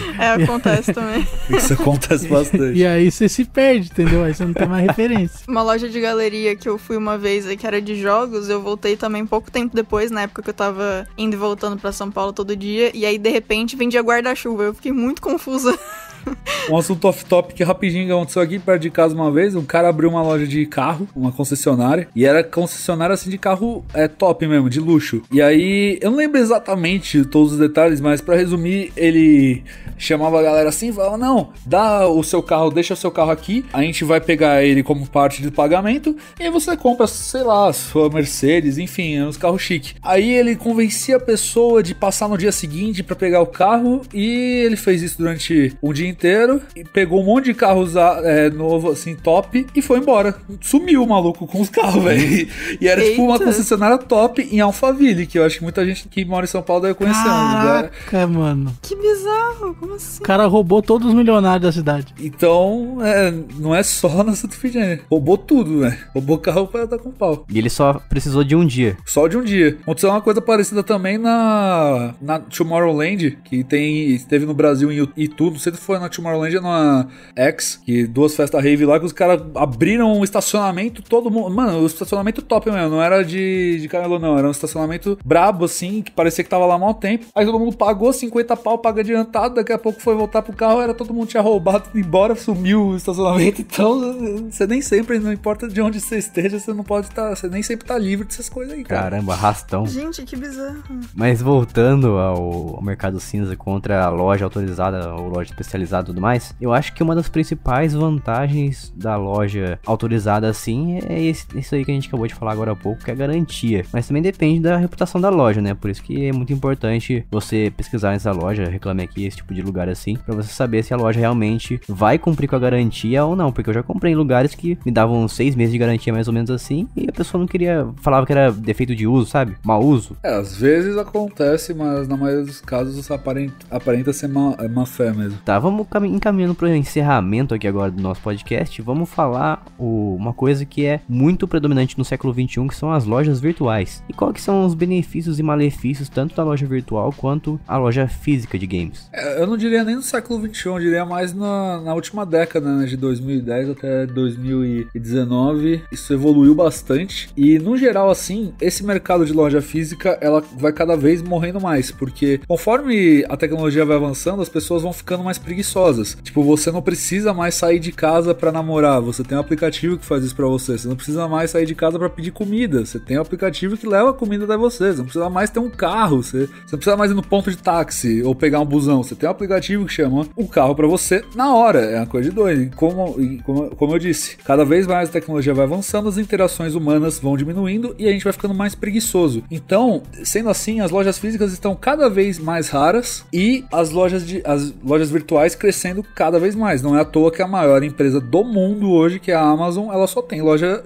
Acontece também. Isso acontece bastante. E aí você se perde, entendeu? Aí você não tem mais referência. Uma loja de galeria que eu fui uma vez aí, que era de jogos, eu voltei também pouco tempo depois, na época que eu tava indo e voltando pra São Paulo todo dia, e aí de repente vendia guarda-chuva. Eu fiquei muito confusa. Um assunto off-topic rapidinho que aconteceu aqui perto de casa uma vez. Um cara abriu uma loja de carro, uma concessionária, e era concessionária assim de carro top mesmo, de luxo. E aí, eu não lembro exatamente todos os detalhes, mas pra resumir, ele chamava a galera assim e falava: não, dá o seu carro, deixa o seu carro aqui, a gente vai pegar ele como parte do pagamento, e aí você compra, sei lá, sua Mercedes, enfim, uns carros chiques. Aí ele convencia a pessoa de passar no dia seguinte pra pegar o carro, e ele fez isso durante um dia inteiro e pegou um monte de carro novo, assim, top, e foi embora. Sumiu o maluco com os carros, velho. E era tipo uma concessionária top em Alphaville, que eu acho que muita gente que mora em São Paulo deve conhecer. Caraca, mano. Que bizarro, como assim? O cara roubou todos os milionários da cidade. Então, não é só na Santa Ifigênia. Roubou tudo, né? Roubou carro pra dar com pau. E ele só precisou de um dia. Só de um dia. Aconteceu uma coisa parecida também na Tomorrowland, que teve no Brasil em Itu, não sei se foi na Tomorrowland ou na X, que 2 festas rave lá, que os caras abriram um estacionamento, todo mundo... Mano, o estacionamento top mesmo, não era de camelô não, era um estacionamento brabo, assim, que parecia que tava lá há mau tempo. Aí todo mundo pagou 50 pau, paga adiantado, daqui a pouco foi voltar pro carro, todo mundo tinha roubado, embora, sumiu o estacionamento, então você nem sempre, não importa de onde você esteja, você não pode estar, você nem sempre tá livre dessas coisas aí, cara. Caramba, arrastão. Gente, que bizarro. Mas voltando ao mercado cinza contra a loja autorizada ou loja especializada e tudo mais, eu acho que uma das principais vantagens da loja autorizada assim é isso aí que a gente acabou de falar agora há pouco, que é a garantia. Mas também depende da reputação da loja, né? Por isso que é muito importante você pesquisar nessa loja, Reclame Aqui, esse tipo de lugar assim, pra você saber se a loja realmente vai cumprir com a garantia ou não. Porque eu já comprei em lugares que me davam 6 meses de garantia mais ou menos assim, e a pessoa não queria, falava que era defeito de uso, sabe? Mau uso. Às vezes acontece, mas na maioria dos casos aparenta ser má fé mesmo. Tá, vamos encaminhando pro encerramento aqui agora do nosso podcast. Vamos falar uma coisa que é muito predominante no século XXI, que são as lojas virtuais. E qual que são os benefícios e malefícios tanto da loja virtual quanto a loja física de games? Eu não diria nem no século XXI, eu diria mais na última década, né, de 2010 até 2019. Isso evoluiu bastante. E no geral, assim, esse mercado de loja física, ela vai cada vez morrendo mais, porque conforme a tecnologia vai avançando, as pessoas vão ficando mais preguiçosas. Tipo, você não precisa mais sair de casa pra namorar, você tem um aplicativo que faz isso pra você. Você não precisa mais sair de casa pra pedir comida, você tem um aplicativo que leva a comida até você. Você não precisa mais ter um carro, você não precisa mais ir no ponto de táxi ou pegar um busão. Você tem um aplicativo que chama o carro pra você na hora. É uma coisa de doido. Como eu disse, cada vez mais a tecnologia vai avançando, as interações humanas vão diminuindo e a gente vai ficando mais preguiçoso. Então, sendo assim, as lojas físicas estão cada vez mais raras e as lojas virtuais crescendo cada vez mais. Não é à toa que a maior empresa do mundo hoje, que é a Amazon, ela só tem loja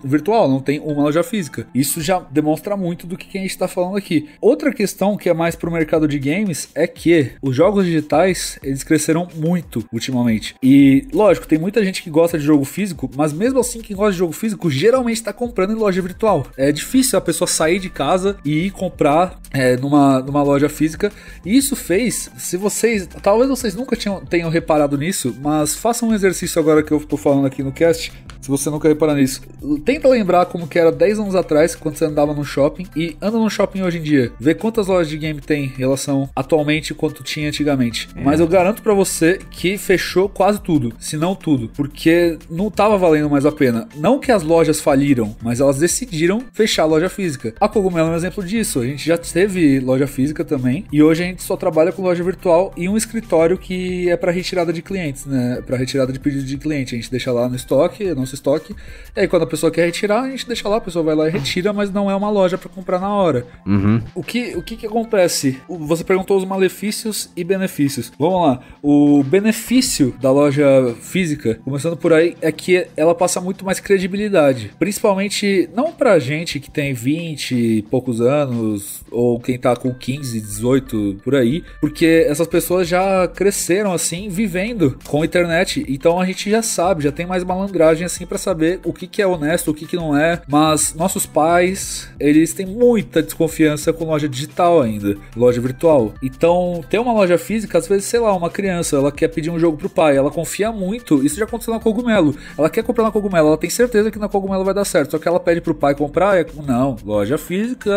virtual, não tem uma loja física. Isso já demonstra muito do que a gente está falando aqui. Outra questão que é mais pro mercado de games é que os jogos digitais, eles cresceram muito ultimamente. E, lógico, tem muita gente que gosta de jogo físico, mas mesmo assim, quem gosta de jogo físico geralmente está comprando em loja virtual. É difícil a pessoa sair de casa e ir comprar numa loja física. E isso fez, talvez vocês nunca tenham reparado nisso, mas façam um exercício agora que eu tô falando aqui no cast. se você nunca reparou nisso. Tenta lembrar como que era 10 anos atrás, quando você andava no shopping, e anda no shopping hoje em dia. Vê quantas lojas de game tem em relação atualmente quanto tinha antigamente. Mas eu garanto pra você que fechou quase tudo, se não tudo, porque não tava valendo mais a pena. Não que as lojas faliram, mas elas decidiram fechar a loja física. A Cogumelo é um exemplo disso. A gente já teve loja física também, e hoje a gente só trabalha com loja virtual e um escritório que é pra retirada de clientes, né? Pra retirada de pedido de cliente. A gente deixa lá no estoque, nosso estoque, e aí quando a pessoa quer retirar, a gente deixa lá, a pessoa vai lá e retira, mas não é uma loja pra comprar na hora. O que acontece? Você perguntou os malefícios e benefícios. Vamos lá. O benefício da loja física, começando por aí, é que ela passa muito mais credibilidade. Principalmente, não pra gente que tem 20 e poucos anos, ou quem tá com 15, 18, por aí, porque essas pessoas já cresceram assim, vivendo com a internet. Então a gente já sabe, já tem mais malandragem assim pra saber o que é honesto, o que não é. Mas nossos pais, eles têm muita desconfiança com loja digital ainda, loja virtual. Então, ter uma loja física, às vezes, sei lá, uma criança, ela quer pedir um jogo pro pai, ela confia muito, isso já aconteceu na Cogumelo. Ela quer comprar na Cogumelo, ela tem certeza que na Cogumelo vai dar certo, só que ela pede pro pai comprar, não, loja física,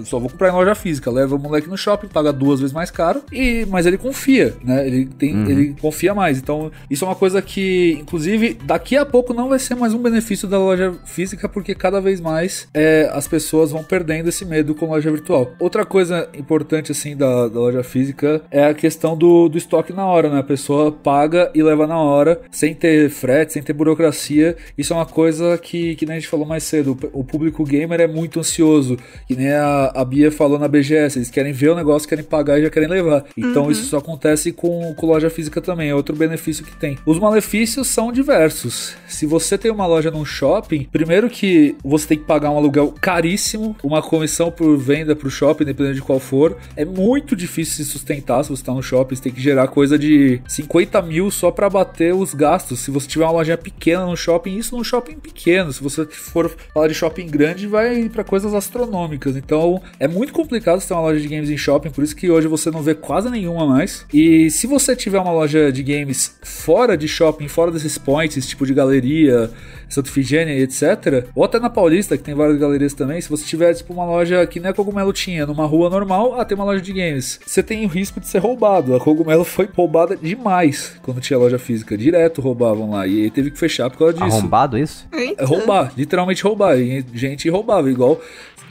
só vou comprar em loja física, leva o moleque no shopping, paga 2 vezes mais caro, mas ele confia, né, ele confia mais. Então, isso é uma coisa que, inclusive, daqui a pouco não vai ser mais um benefício da loja física, porque cada vez mais as pessoas vão perdendo esse medo com loja virtual. Outra coisa importante, assim, da loja física é a questão do estoque na hora, né? A pessoa paga e leva na hora, sem ter frete, sem ter burocracia. Isso é uma coisa que nem a gente falou mais cedo, o público gamer é muito ansioso, que nem a Bia falou na BGS, eles querem ver o negócio, querem pagar e já querem levar. Então isso só acontece com loja física também, é outro benefício que tem. Os malefícios são diversos. Se você tem uma loja num shopping, primeiro que você tem que pagar um aluguel caríssimo, uma comissão por venda pro shopping, dependendo de qual for, é muito difícil se sustentar. Se você tá no shopping, você tem que gerar coisa de 50 mil só pra bater os gastos. Se você tiver uma lojinha pequena no shopping, isso num shopping pequeno. Se você for falar de shopping grande, vai pra coisas astronômicas. Então, é muito complicado você ter uma loja de games em shopping, por isso que hoje você não vê quase nenhuma mais. E se você tiver uma loja de games fora de shopping, fora desses points, tipo de galeria, Santa Efigênia, etc., ou até na Paulista, que tem várias galerias também, se você tiver tipo uma loja que nem a Cogumelo tinha, numa rua normal, tem uma loja de games, você tem o risco de ser roubado. A Cogumelo foi roubada demais quando tinha loja física, direto roubavam lá, e aí teve que fechar por causa disso. Arrombado isso? Roubar, literalmente roubar, e gente roubava, igual...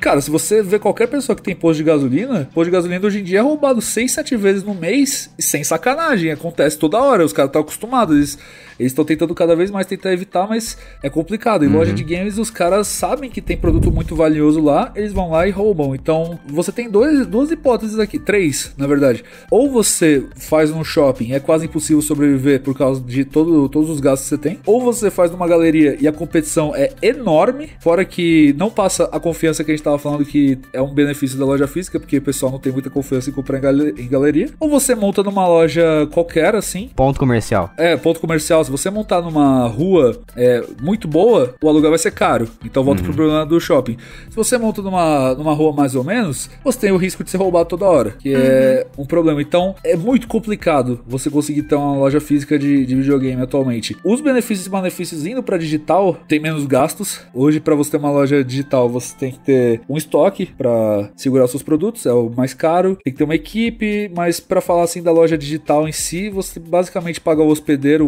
Cara, se você vê qualquer pessoa que tem posto de gasolina hoje em dia é roubado 6, 7 vezes no mês, e sem sacanagem, acontece toda hora, os caras estão acostumados, eles estão tentando cada vez mais tentar evitar, mas é complicado. Em loja de games, os caras sabem que tem produto muito valioso lá, eles vão lá e roubam. Então, você tem duas hipóteses aqui, 3, na verdade. Ou você faz num shopping, é quase impossível sobreviver por causa de todos os gastos que você tem, ou você faz numa galeria e a competição é enorme, fora que não passa a confiança que a gente tava falando que é um benefício da loja física, porque o pessoal não tem muita confiança em comprar em galeria. Ou você monta numa loja qualquer, assim. Ponto comercial. Ponto comercial. Se você montar numa rua muito boa, o aluguel vai ser caro. Então volta pro problema do shopping. Se você monta numa rua mais ou menos, você tem o risco de ser roubado toda hora, que é um problema. Então é muito complicado você conseguir ter uma loja física de videogame atualmente. Os benefícios e malefícios indo pra digital, tem menos gastos. Hoje, pra você ter uma loja digital, você tem que ter um estoque pra segurar os seus produtos, é o mais caro. Tem que ter uma equipe, mas pra falar assim da loja digital em si, você basicamente paga o hospedeiro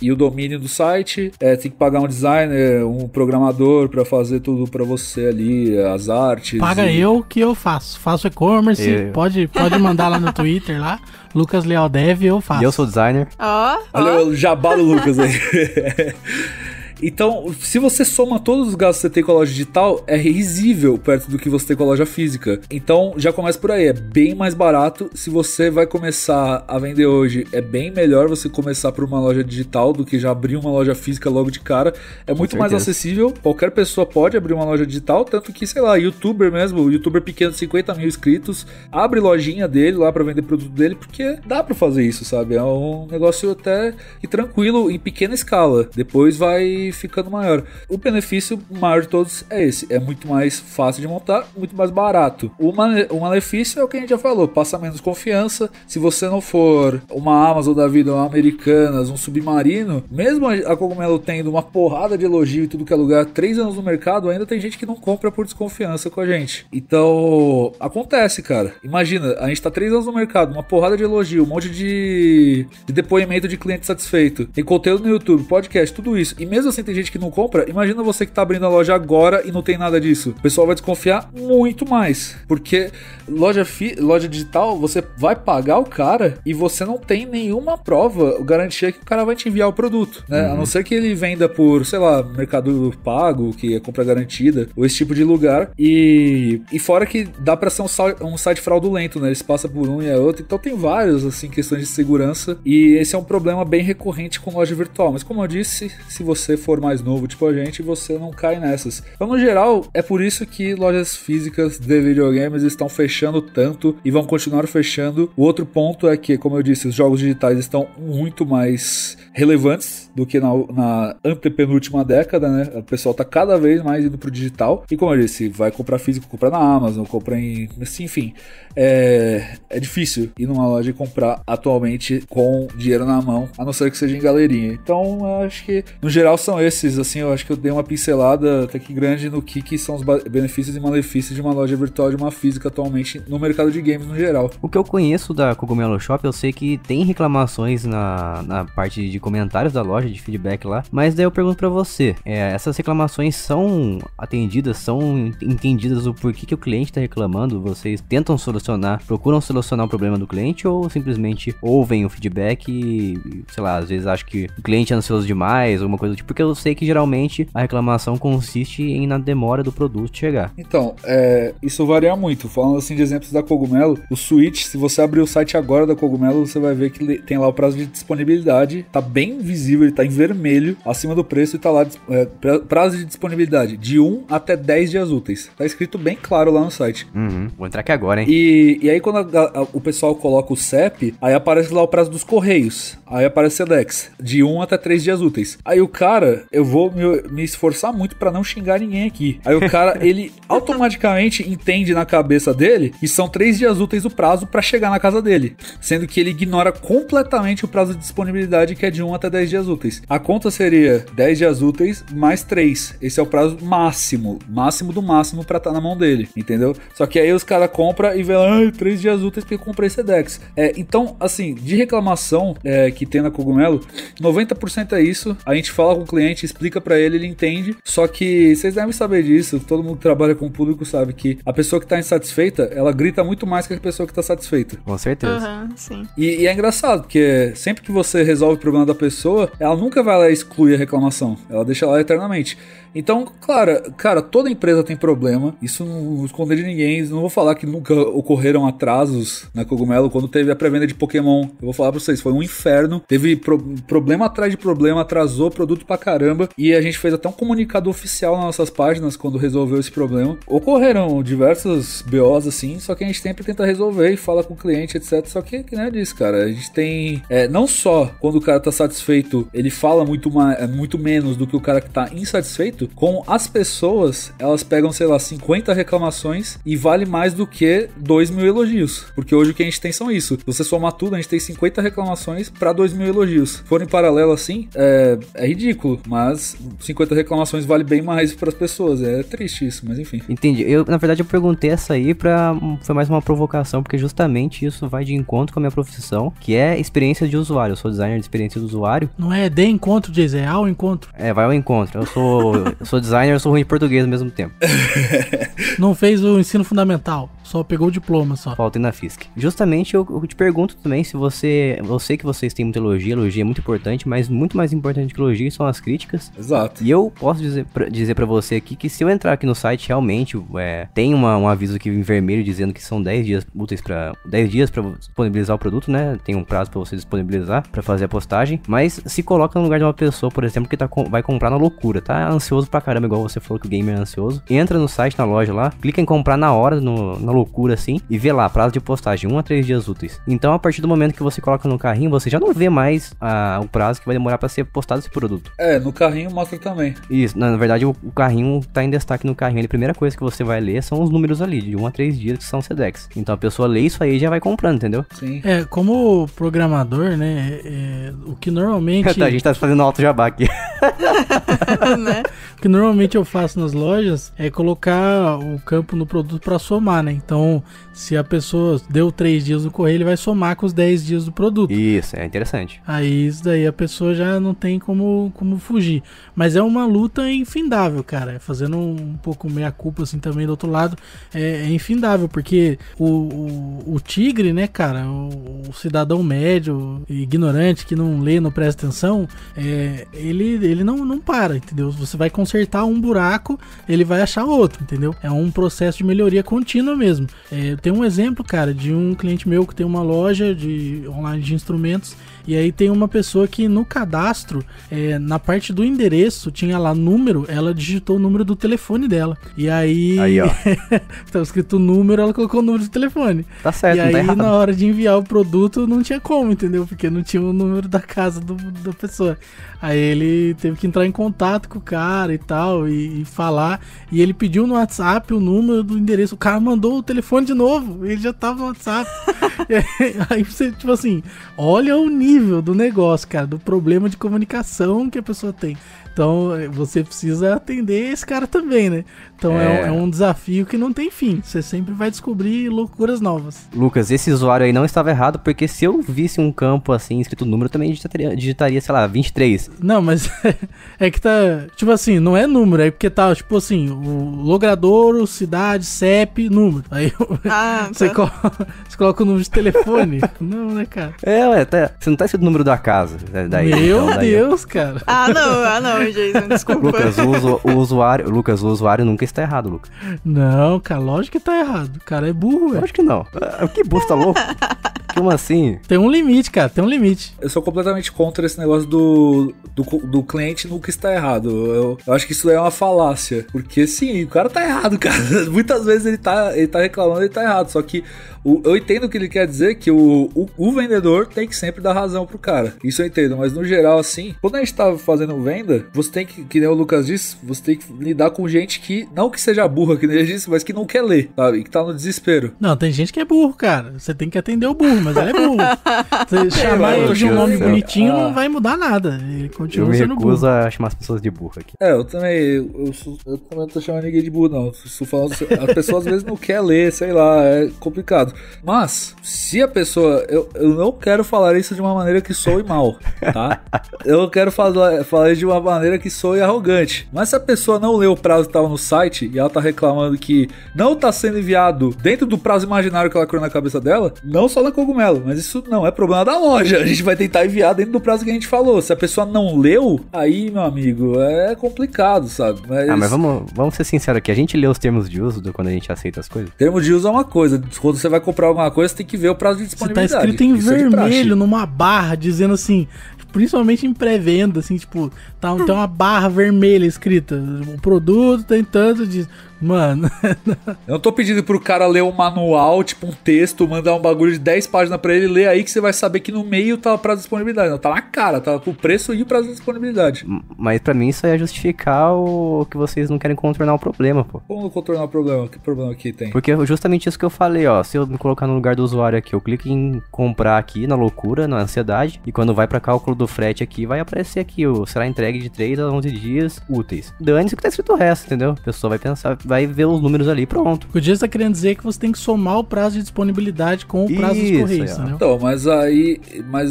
e o domínio do site, tem que pagar um designer, um programador pra fazer tudo pra você ali, as artes. Paga eu que eu faço e-commerce, pode mandar lá no Twitter lá, Lucas Leal Dev, eu faço. E eu sou designer. Olha o jabá do Lucas aí. Então, se você soma todos os gastos que você tem com a loja digital, é risível perto do que você tem com a loja física. Então, já começa por aí, é bem mais barato. Se você vai começar a vender hoje, é bem melhor você começar por uma loja digital do que já abrir uma loja física logo de cara. É muito mais acessível, qualquer pessoa pode abrir uma loja digital, tanto que, sei lá, youtuber mesmo, youtuber pequeno de 50 mil inscritos, abre lojinha dele lá pra vender produto dele, porque dá pra fazer isso, sabe? É um negócio até que tranquilo, em pequena escala. Depois vai ficando maior. O benefício maior de todos é esse, é muito mais fácil de montar, muito mais barato. O malefício é o que a gente já falou, passa menos confiança. Se você não for uma Amazon da vida, uma Americanas, um Submarino, mesmo a Cogumelo tendo uma porrada de elogio e tudo que é lugar, 3 anos no mercado, ainda tem gente que não compra por desconfiança com a gente. Então, acontece, cara. Imagina, a gente tá 3 anos no mercado, uma porrada de elogio, um monte de depoimento de cliente satisfeito, tem conteúdo no YouTube, podcast, tudo isso, e mesmo assim tem gente que não compra. Imagina você que tá abrindo a loja agora e não tem nada disso. O pessoal vai desconfiar muito mais, porque loja digital, você vai pagar o cara e você não tem nenhuma prova, garantia que o cara vai te enviar o produto, né? A não ser que ele venda por, sei lá, Mercado Pago, que é compra garantida, ou esse tipo de lugar, e fora que dá pra ser um site fraudulento, né? Eles passam por um e a outro, então tem vários, assim, questões de segurança, e esse é um problema bem recorrente com loja virtual, mas como eu disse, se você for mais novo, tipo a gente, você não cai nessas. Então, no geral, é por isso que lojas físicas de videogames estão fechando tanto e vão continuar fechando. O outro ponto é que, como eu disse, os jogos digitais estão muito mais relevantes do que na antepenúltima década, né? O pessoal tá cada vez mais indo pro digital, e como eu disse, vai comprar físico, compra na Amazon, compra em... assim, enfim, é difícil ir numa loja e comprar atualmente com dinheiro na mão, a não ser que seja em galerinha. Então, eu acho que, no geral, são esses, assim, eu acho que eu dei uma pincelada até que grande no que são os benefícios e malefícios de uma loja virtual e de uma física atualmente no mercado de games no geral. O que eu conheço da Cogumelo Shop, eu sei que tem reclamações na parte de comentários da loja, de feedback lá, mas daí eu pergunto pra você, essas reclamações são atendidas, são entendidas o porquê que o cliente tá reclamando? Vocês tentam solucionar, procuram solucionar o problema do cliente, ou simplesmente ouvem o feedback e, sei lá, às vezes acham que o cliente é ansioso demais, alguma coisa do tipo, porque eu sei que geralmente a reclamação consiste na demora do produto chegar. Então, isso varia muito. Falando assim de exemplos da Cogumelo, o Switch, se você abrir o site agora da Cogumelo, você vai ver que tem lá o prazo de disponibilidade, tá bem visível, ele tá em vermelho, acima do preço, e tá lá prazo de disponibilidade, de 1 até 10 dias úteis. Tá escrito bem claro lá no site. Vou entrar aqui agora, hein? E aí quando o pessoal coloca o CEP, aí aparece lá o prazo dos correios, aí aparece Sedex, de 1 até 3 dias úteis. Aí o cara, eu vou me esforçar muito pra não xingar ninguém aqui. Aí o cara, ele automaticamente entende na cabeça dele que são 3 dias úteis o prazo pra chegar na casa dele, sendo que ele ignora completamente o prazo de disponibilidade, que é de 1 até 10 dias úteis. A conta seria 10 dias úteis mais 3. Esse é o prazo máximo do máximo pra estar na mão dele, entendeu? Só que aí os caras compram e vê 3 dias úteis porque eu comprei Sedex. Então, assim, de reclamação que tem na Cogumelo, 90% é isso. A gente fala com o cliente, explica pra ele, ele entende. Só que vocês devem saber disso, todo mundo que trabalha com o público sabe que a pessoa que tá insatisfeita, ela grita muito mais que a pessoa que tá satisfeita. Com certeza. Sim. E é engraçado, porque sempre que você resolve o problema da pessoa, ela nunca vai lá excluir a reclamação, ela deixa lá eternamente. Então, claro, cara, toda empresa tem problema, isso não vou esconder de ninguém, não vou falar que nunca ocorreram atrasos na Cogumelo. Quando teve a pré-venda de Pokémon, eu vou falar pra vocês, foi um inferno, teve problema atrás de problema, atrasou produto pra caramba, e a gente fez até um comunicado oficial nas nossas páginas quando resolveu esse problema. Ocorreram diversos BOs assim, só que a gente sempre tenta resolver e fala com o cliente, etc. Só que nem eu disse, cara, a gente tem, não só quando o cara tá satisfeito, ele fala muito menos do que o cara que tá insatisfeito, com as pessoas, elas pegam, sei lá, 50 reclamações e vale mais do que 2.000 elogios, porque hoje o que a gente tem são isso. Se você somar tudo, a gente tem 50 reclamações pra 2.000 elogios. Se for em paralelo assim, é ridículo, mas 50 reclamações vale bem mais pras pessoas. É triste isso, mas enfim. Entendi. Na verdade, eu perguntei essa aí foi mais uma provocação, porque justamente isso vai de encontro com a minha profissão, que é experiência de usuário. Eu sou designer de experiência do usuário. Não é de encontro, Jason, é ao encontro. Vai ao encontro. Eu sou designer, eu sou ruim de português ao mesmo tempo. Não fez o ensino fundamental, só pegou o diploma só. Faltei na FISC. Justamente eu te pergunto também se eu sei que vocês têm muita elogio é muito importante, mas muito mais importante que elogio são as críticas. Exato. E eu posso dizer pra você aqui que se eu entrar aqui no site, realmente tem um aviso aqui em vermelho dizendo que são 10 dias úteis pra 10 dias pra disponibilizar o produto, né? Tem um prazo pra você disponibilizar, pra fazer a postagem, mas se coloca no lugar de uma pessoa, por exemplo, que vai comprar na loucura, tá ansioso pra caramba, igual você falou que o gamer é ansioso, entra no site, na loja lá, clica em comprar na hora, na loucura, loucura assim, e vê lá, prazo de postagem, 1 a 3 dias úteis. Então, a partir do momento que você coloca no carrinho, você já não vê mais o prazo que vai demorar pra ser postado esse produto. No carrinho mostra também. Isso, na verdade, o carrinho tá em destaque no carrinho. A primeira coisa que você vai ler são os números ali, de 1 a 3 dias, que são Sedex. Então, a pessoa lê isso aí e já vai comprando, entendeu? Sim. Como programador, né, o que normalmente... A gente tá fazendo alto jabá aqui. Né? O que normalmente eu faço nas lojas é colocar o campo no produto para somar, né? Então, se a pessoa deu 3 dias no correio, ele vai somar com os 10 dias do produto. Isso, é interessante. Aí isso daí a pessoa já não tem como fugir. Mas é uma luta infindável, cara. Fazendo um pouco meia-culpa assim também do outro lado, é infindável, porque o tigre, né, cara, o cidadão médio, ignorante, que não lê, não presta atenção, ele não para, entendeu? Você vai consertar um buraco, ele vai achar outro, entendeu? É um processo de melhoria contínua mesmo. Tem um exemplo, cara, de um cliente meu que tem uma loja online de instrumentos, e aí tem uma pessoa que no cadastro, na parte do endereço, tinha lá número, ela digitou o número do telefone dela. E aí ó. Tava escrito número, ela colocou o número do telefone. Tá certo, e não aí tá errado. na hora de enviar o produto não tinha como, entendeu? Porque não tinha o número da casa da pessoa. Aí ele teve que entrar em contato com o cara e tal, e falar. E ele pediu no WhatsApp o número do endereço. O cara mandou o telefone de novo, ele já tava no WhatsApp. Aí você, tipo assim, olha o nível do negócio, cara, do problema de comunicação que a pessoa tem. Então, você precisa atender esse cara também, né? Então, é um desafio que não tem fim. Você sempre vai descobrir loucuras novas. Lucas, esse usuário aí não estava errado, porque se eu visse um campo assim, escrito número, também digitaria, sei lá, 23. Não, mas é que tá... Tipo assim, não é número, é porque tá, tipo assim, o logradouro, cidade, CEP, número. Aí você coloca o número de telefone. Não, né, cara? Você não tá escrito o número da casa. Daí, Meu então, Deus, cara. Não, Jason, desculpa. Lucas, o usuário nunca está errado, Lucas. Não, cara, lógico que tá errado. O cara é burro, velho. Lógico que não. Que burro, tá louco? Como assim? Tem um limite, cara, tem um limite. Eu sou completamente contra esse negócio do cliente nunca está errado. Eu acho que isso é uma falácia. Porque sim, o cara tá errado, cara. Muitas vezes ele tá reclamando, ele tá errado. Só que eu entendo o que ele quer dizer, que o vendedor tem que sempre dar razão pro cara. Isso eu entendo, mas no geral, assim, quando a gente tá fazendo venda, você tem que nem o Lucas disse, você tem que lidar com gente que, não que seja burra, que nem ele disse, mas que não quer ler, sabe? E que tá no desespero. Não, tem gente que é burro, cara. Você tem que atender o burro, mas ele é burro. Você chamar ele de um nome bonitinho não vai mudar nada. Ele continua sendo burro. Eu me recuso a chamar as pessoas de burro aqui. Eu também não tô chamando ninguém de burro, não. Estou falando, a pessoa às vezes não quer ler, sei lá, é complicado. Mas, se a pessoa... Eu não quero falar isso de uma maneira que soe mal, tá? Eu quero falar isso de uma maneira que soe arrogante. Mas se a pessoa não leu o prazo que tava no site e ela tá reclamando que não tá sendo enviado dentro do prazo imaginário que ela criou na cabeça dela, não só na Cogumelo, mas isso não é problema da loja. A gente vai tentar enviar dentro do prazo que a gente falou. Se a pessoa não leu, aí, meu amigo, é complicado, sabe? Mas vamos ser sinceros aqui. A gente lê os termos de uso quando a gente aceita as coisas? Termo de uso é uma coisa. Quando você vai comprar alguma coisa, você tem que ver o prazo de disponibilidade. Você tá escrito em vermelho numa barra, dizendo assim, principalmente em pré-venda, assim, tipo, tem uma barra vermelha escrita. O produto tem tanto de... Mano... Eu não tô pedindo pro cara ler um manual, tipo um texto, mandar um bagulho de 10 páginas pra ele ler aí que você vai saber que no meio tá o prazo de disponibilidade. Não, tá na cara, tá o preço e o prazo de disponibilidade. Mas pra mim isso é justificar o que vocês não querem contornar o problema, pô. Como contornar o problema? Que problema que tem? Porque é justamente isso que eu falei, ó. Se eu me colocar no lugar do usuário aqui, eu clico em comprar aqui, na loucura, na ansiedade, e quando vai pra cálculo do frete aqui, vai aparecer aqui, será entregue de 3 a 11 dias úteis. Dane-se que tá escrito o resto, entendeu? A pessoa vai pensar, vai ver os números ali, pronto. O dia está querendo dizer que você tem que somar o prazo de disponibilidade com o prazo dos correios, entendeu? Então, mas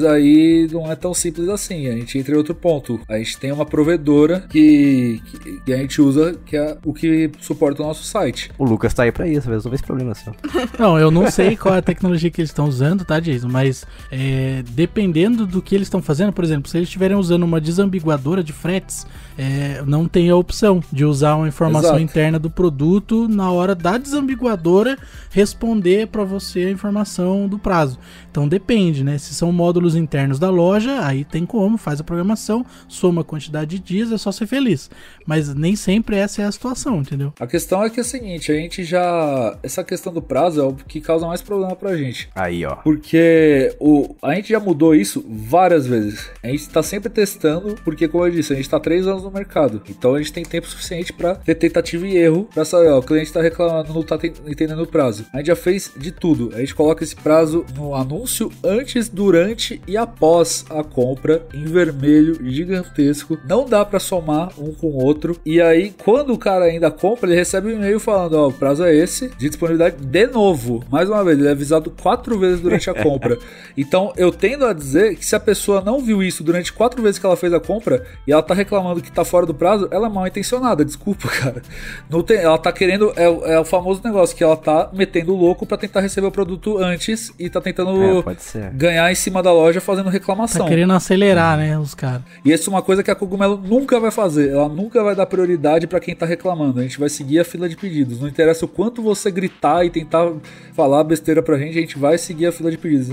aí não é tão simples assim. A gente entra em outro ponto. A gente tem uma provedora que a gente usa, que é o que suporta o nosso site. O Lucas tá aí pra isso, vai resolver esse problema assim. Não, eu não sei qual é a tecnologia que eles estão usando, tá, Jason? Mas dependendo do que eles estão fazendo, por exemplo, se eles estiverem usando uma desambiguadora de fretes, não tem a opção de usar uma informação interna do produto produto na hora da desambiguadora responder para você a informação do prazo. Então depende, né? Se são módulos internos da loja, aí tem como, faz a programação, soma a quantidade de dias, é só ser feliz. Mas nem sempre essa é a situação, entendeu? A questão é que é o seguinte, a gente já... Essa questão do prazo é o que causa mais problema pra gente. Aí, ó. Porque a gente já mudou isso várias vezes. A gente tá sempre testando, porque como eu disse, a gente tá 3 anos no mercado. Então a gente tem tempo suficiente pra ter tentativa e erro, pra saber, ó, o cliente tá reclamando, não tá entendendo o prazo. A gente já fez de tudo. A gente coloca esse prazo no anúncio antes, durante e após a compra, em vermelho, gigantesco. Não dá pra somar um com o outro. E aí, quando o cara ainda compra, ele recebe um e-mail falando, ó, o prazo é esse, de disponibilidade de novo. Mais uma vez, ele é avisado 4 vezes durante a compra. Então, eu tendo a dizer que se a pessoa não viu isso durante 4 vezes que ela fez a compra, e ela tá reclamando que tá fora do prazo, ela é mal intencionada, desculpa, cara. Não tem, ela tá querendo, é o famoso negócio, que ela tá metendo o louco pra tentar receber o produto antes, e tá tentando ganhar em cima da loja fazendo reclamação. Tá querendo acelerar, né, os caras. E isso é uma coisa que a Cogumelo nunca vai fazer. Ela nunca vai dar prioridade pra quem tá reclamando. A gente vai seguir a fila de pedidos. Não interessa o quanto você gritar e tentar falar besteira pra gente, a gente vai seguir a fila de pedidos.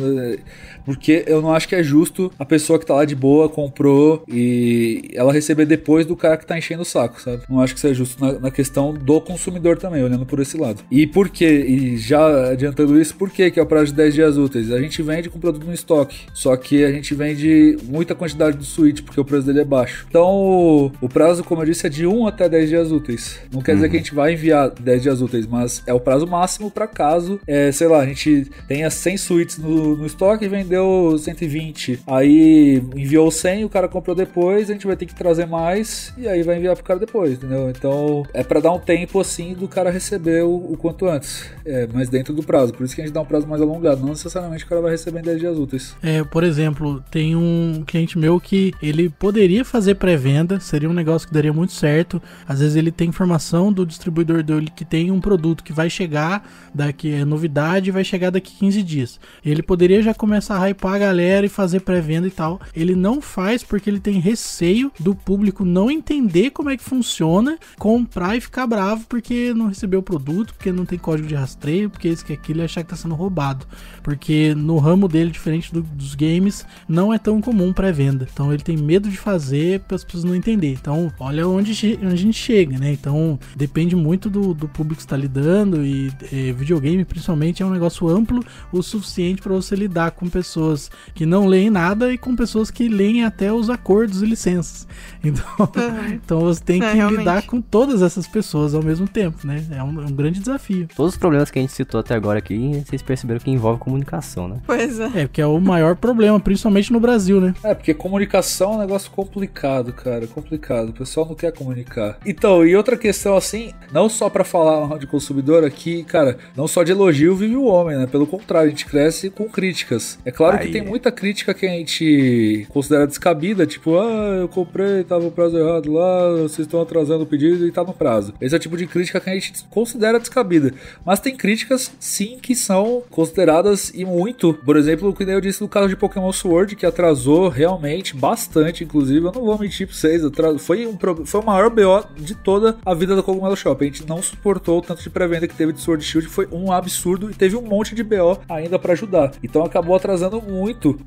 Porque eu não acho que é justo a pessoa que tá lá de boa, comprou, e ela receber depois do cara que tá enchendo o saco, sabe? Não acho que isso é justo na questão do consumidor também, olhando por esse lado. E por quê? E já adiantando isso, por quê que é o prazo de 10 dias úteis? A gente vende com produto no estoque, só que a gente vende muita quantidade do Switch, porque o preço dele é baixo. Então, o prazo, como eu disse, é de 1 até 10 dias úteis. Não quer dizer que a gente vai enviar 10 dias úteis, mas é o prazo máximo para caso, sei lá, a gente tenha 100 Switches no estoque e vendeu 120. Aí enviou 100, o cara comprou depois, a gente vai ter que trazer mais e aí vai enviar pro cara depois, entendeu? Então, é para dar um tempo assim do cara receber o quanto antes, mas dentro do prazo. Por isso que a gente dá um prazo mais alongado, não necessariamente o cara vai receber em 10 dias úteis. Por exemplo, tem um cliente meu que ele poderia fazer pré-venda, seria um negócio que daria muito certo. Às vezes ele tem informação do distribuidor dele que tem um produto que vai chegar daqui, é novidade, vai chegar daqui 15 dias. Ele poderia já começar a hypar a galera e fazer pré-venda e tal. Ele não faz porque ele tem receio do público não entender como é que funciona, comprar e ficar bravo porque não recebeu o produto, porque não tem código de rastreio, porque isso que aquilo e achar que tá sendo roubado. Porque no ramo dele, diferente dos games, não é tão comum pré-venda. Então ele tem medo de fazer para as pessoas não entenderem. Então olha onde a gente chega, né? Então depende muito do público que está lidando, e videogame principalmente é um negócio amplo o suficiente para você lidar com pessoas que não leem nada e com pessoas que leem até os acordos e licenças. Então você tem que lidar com todas essas pessoas ao mesmo tempo, né? É um grande desafio. Todos os problemas que a gente citou até agora aqui, vocês perceberam que envolve comunicação, né? Pois é. Porque é o maior problema, principalmente no Brasil, né? Porque comunicação é um negócio complicado, cara. Complicado. O pessoal não quer comunicar. Então, e outra questão assim, não só pra falar de consumidor aqui, cara, não só de elogio vive o homem, né? Pelo contrário, a gente cresce com críticas. É claro que tem muita crítica que a gente considera descabida, tipo, eu comprei, tava o prazo errado lá, vocês estão atrasando o pedido e tá no prazo. Esse é o tipo de crítica que a gente considera descabida. Mas tem críticas, sim, que são consideradas e muito. Por exemplo, o que eu disse no caso de Pokémon Sword, que atrasou realmente bastante, inclusive, eu não vou mentir pra vocês, foi o maior BO de toda a vida da Cogumelo Shop. A gente não suportou o tanto de pré-venda que teve de Sword Shield, foi um absurdo, e teve um monte de BO ainda pra ajudar. Então acabou atrasando muito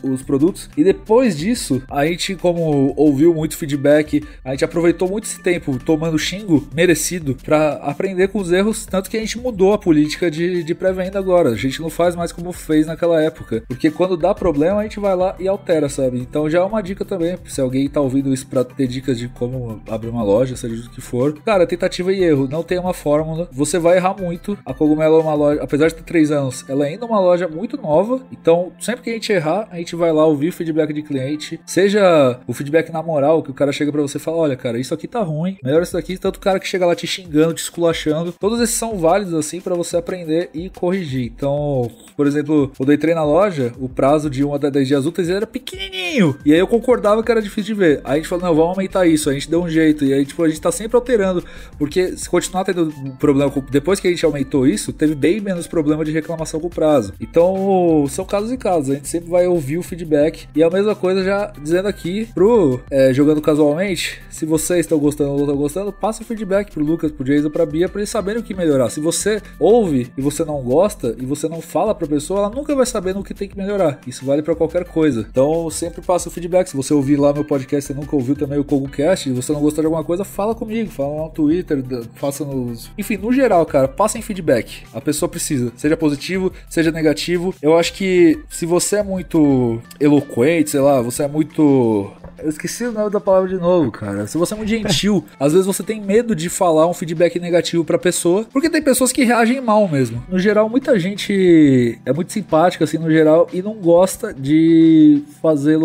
os produtos, e depois disso, a gente, como ouviu muito feedback, a gente aproveitou muito esse tempo tomando xingo merecido pra aprender com os erros, tanto que a gente mudou a política de pré-venda agora. A gente não faz mais como fez naquela época, porque quando dá problema a gente vai lá e altera, sabe? Então já é uma dica também, se alguém tá ouvindo isso pra ter dicas de como abrir uma loja, seja do que for, cara, tentativa e erro, não tem uma fórmula, você vai errar muito. A Cogumelo é uma loja, apesar de ter 3 anos, ela é ainda uma loja muito nova, então sempre que a gente errar, a gente vai lá ouvir o feedback de cliente, seja o feedback na moral, que o cara chega pra você e fala, olha cara, isso aqui tá ruim, melhor isso daqui, tanto o cara que chega lá te xingando, te esculachando, todos esses são válidos assim pra você aprender e corrigir. Então, por exemplo, quando eu entrei na loja, o prazo de 1 até 10 dias úteis era pequenininho, e aí eu concordava que era difícil de ver, aí a gente falou, não, vamos aumentar isso, a gente deu um jeito, e aí tipo, a gente tá sempre alterando, porque se continuar tendo problema, depois que a gente aumentou isso, teve bem menos problema de reclamação com o prazo. Então, são casos e casos, a gente sempre vai ouvir o feedback, e a mesma coisa já dizendo aqui pro Jogando Casualmente, se vocês estão gostando ou não estão gostando, passa o feedback, pro Lucas, pro Jason, pra Bia, pra eles saberem o que melhorar. Se você ouve e você não gosta, e você não fala pra pessoa, ela nunca vai saber no que tem que melhorar. Isso vale pra qualquer coisa. Então, sempre passa o feedback. Se você ouvir lá meu podcast, você nunca ouviu também o KogoCast, e você não gostar de alguma coisa, fala comigo, fala lá no Twitter, faça nos... Enfim, no geral, cara, passem feedback. A pessoa precisa. Seja positivo, seja negativo. Eu acho que se você é muito eloquente, sei lá, você é muito... Eu esqueci o nome da palavra de novo, cara. Se você é muito gentil, às vezes você tem medo de falar um feedback negativo pra pessoa, porque tem pessoas que reagem mal mesmo. No geral, muita gente é muito simpática, assim, no geral, e não gosta de fazer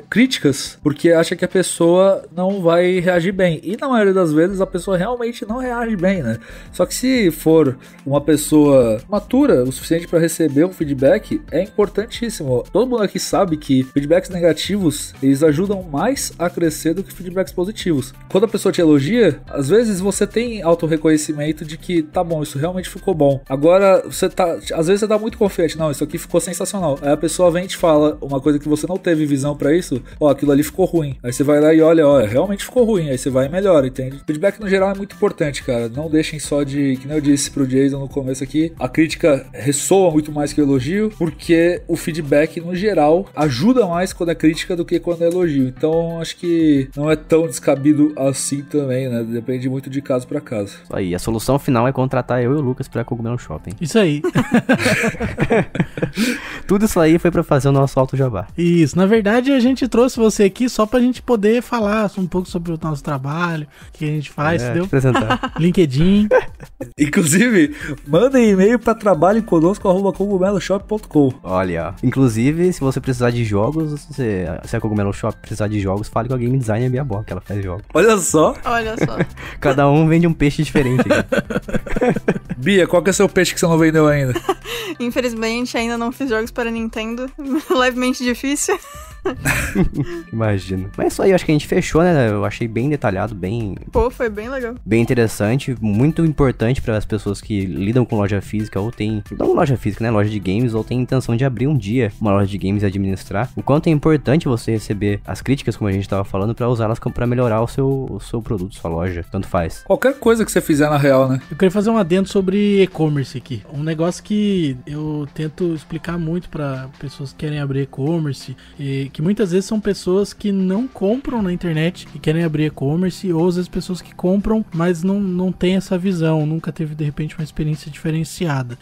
críticas, porque acha que a pessoa não vai reagir bem. E na maioria das vezes, a pessoa realmente não reage bem, né? Só que se for uma pessoa matura o suficiente pra receber um feedback, é importantíssimo. Todo mundo aqui sabe que feedbacks negativos, eles ajudam mais a crescer do que feedbacks positivos. Quando a pessoa te elogia, às vezes você tem auto-reconhecimento de que tá bom, isso realmente ficou bom. Agora, às vezes você tá muito confiante, não, isso aqui ficou sensacional. Aí a pessoa vem e te fala uma coisa que você não teve visão pra isso, aquilo ali ficou ruim. Aí você vai lá e olha, realmente ficou ruim. Aí você vai e melhora, entende? Feedback no geral é muito importante, cara. Não deixem só de, que nem eu disse pro Jason no começo aqui, a crítica ressoa muito mais que o elogio, porque o feedback no geral ajuda mais quando é crítica do que quando é elogio. Então, acho que não é tão descabido assim também, né? Depende muito de caso pra caso. Isso aí, a solução final é contratar eu e o Lucas pra Cogumelo Shopping. Isso aí. Tudo isso aí foi pra fazer o nosso Auto Jabá. Isso, na verdade a gente trouxe você aqui só pra gente poder falar um pouco sobre o nosso trabalho, o que a gente faz, entendeu? Te apresentar. LinkedIn. Inclusive, mandem e-mail pra trabalheconosco@cogumeloshop.com. Olha, inclusive, se você precisar de jogos, se a Cogumelo Shop precisar de jogos, fale com a Game Designer Bia Bock, que ela faz jogos. Olha só. Cada um vende um peixe diferente. Bia, qual que é o seu peixe que você não vendeu ainda? Infelizmente, ainda não fiz jogos para Nintendo. Levemente difícil. Imagino. Mas é isso aí, acho que a gente fechou, né? Eu achei bem detalhado, bem... Pô, foi bem legal. Bem interessante, muito importante para as pessoas que lidam com loja física ou tem... Não loja física, né? Loja de games, ou tem intenção de abrir um dia uma loja de games e administrar. O quanto é importante você receber as críticas, como a gente tava falando, para usá-las para melhorar o seu produto, sua loja. Tanto faz. Qualquer coisa que você fizer na real, né? Eu queria fazer um adendo sobre e-commerce aqui. Um negócio que eu tento explicar muito para pessoas que querem abrir e-commerce, que muitas vezes são pessoas que não compram na internet e querem abrir e-commerce, ou às vezes pessoas que compram, mas não tem essa visão, nunca teve de repente uma experiência diferenciada.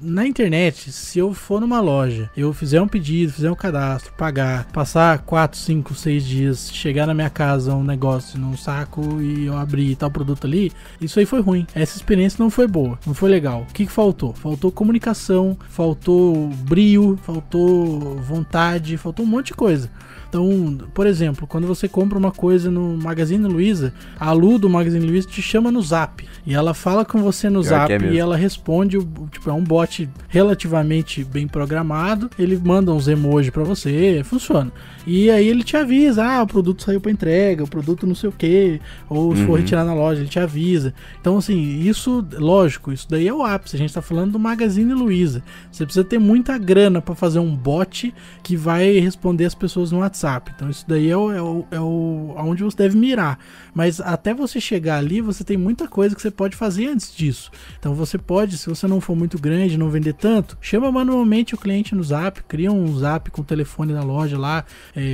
Na internet, se eu for numa loja, eu fizer um pedido, fizer um cadastro, pagar, passar 4, 5, 6 dias, chegar na minha casa um negócio num saco e eu abrir tal produto ali, isso aí foi ruim. Essa experiência não foi boa, não foi legal. O que faltou? Faltou comunicação, faltou brio, faltou vontade, faltou um monte de coisa. Então, por exemplo, quando você compra uma coisa no Magazine Luiza, a Lu do Magazine Luiza te chama no Zap e ela fala com você no Zap e ela responde, tipo, é um bot relativamente bem programado, ele manda uns emojis pra você, funciona. E aí ele te avisa, o produto saiu pra entrega, o produto não sei o que, ou se for retirar na loja, ele te avisa. Então, assim, isso, lógico, isso daí é o ápice, a gente tá falando do Magazine Luiza. Você precisa ter muita grana pra fazer um bot que vai responder as pessoas no WhatsApp. Então isso daí é aonde você deve mirar. Mas até você chegar ali, você tem muita coisa que você pode fazer antes disso. Então você pode, se você não for muito grande, não vender tanto, chama manualmente o cliente no Zap, cria um Zap com o telefone da loja lá,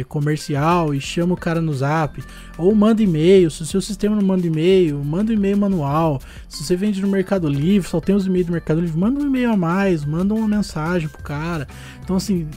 comercial, e chama o cara no Zap. Ou manda e-mail, se o seu sistema não manda e-mail, manda um e-mail manual. Se você vende no Mercado Livre, só tem os e-mails do Mercado Livre, manda um e-mail a mais, manda uma mensagem pro cara. Então assim,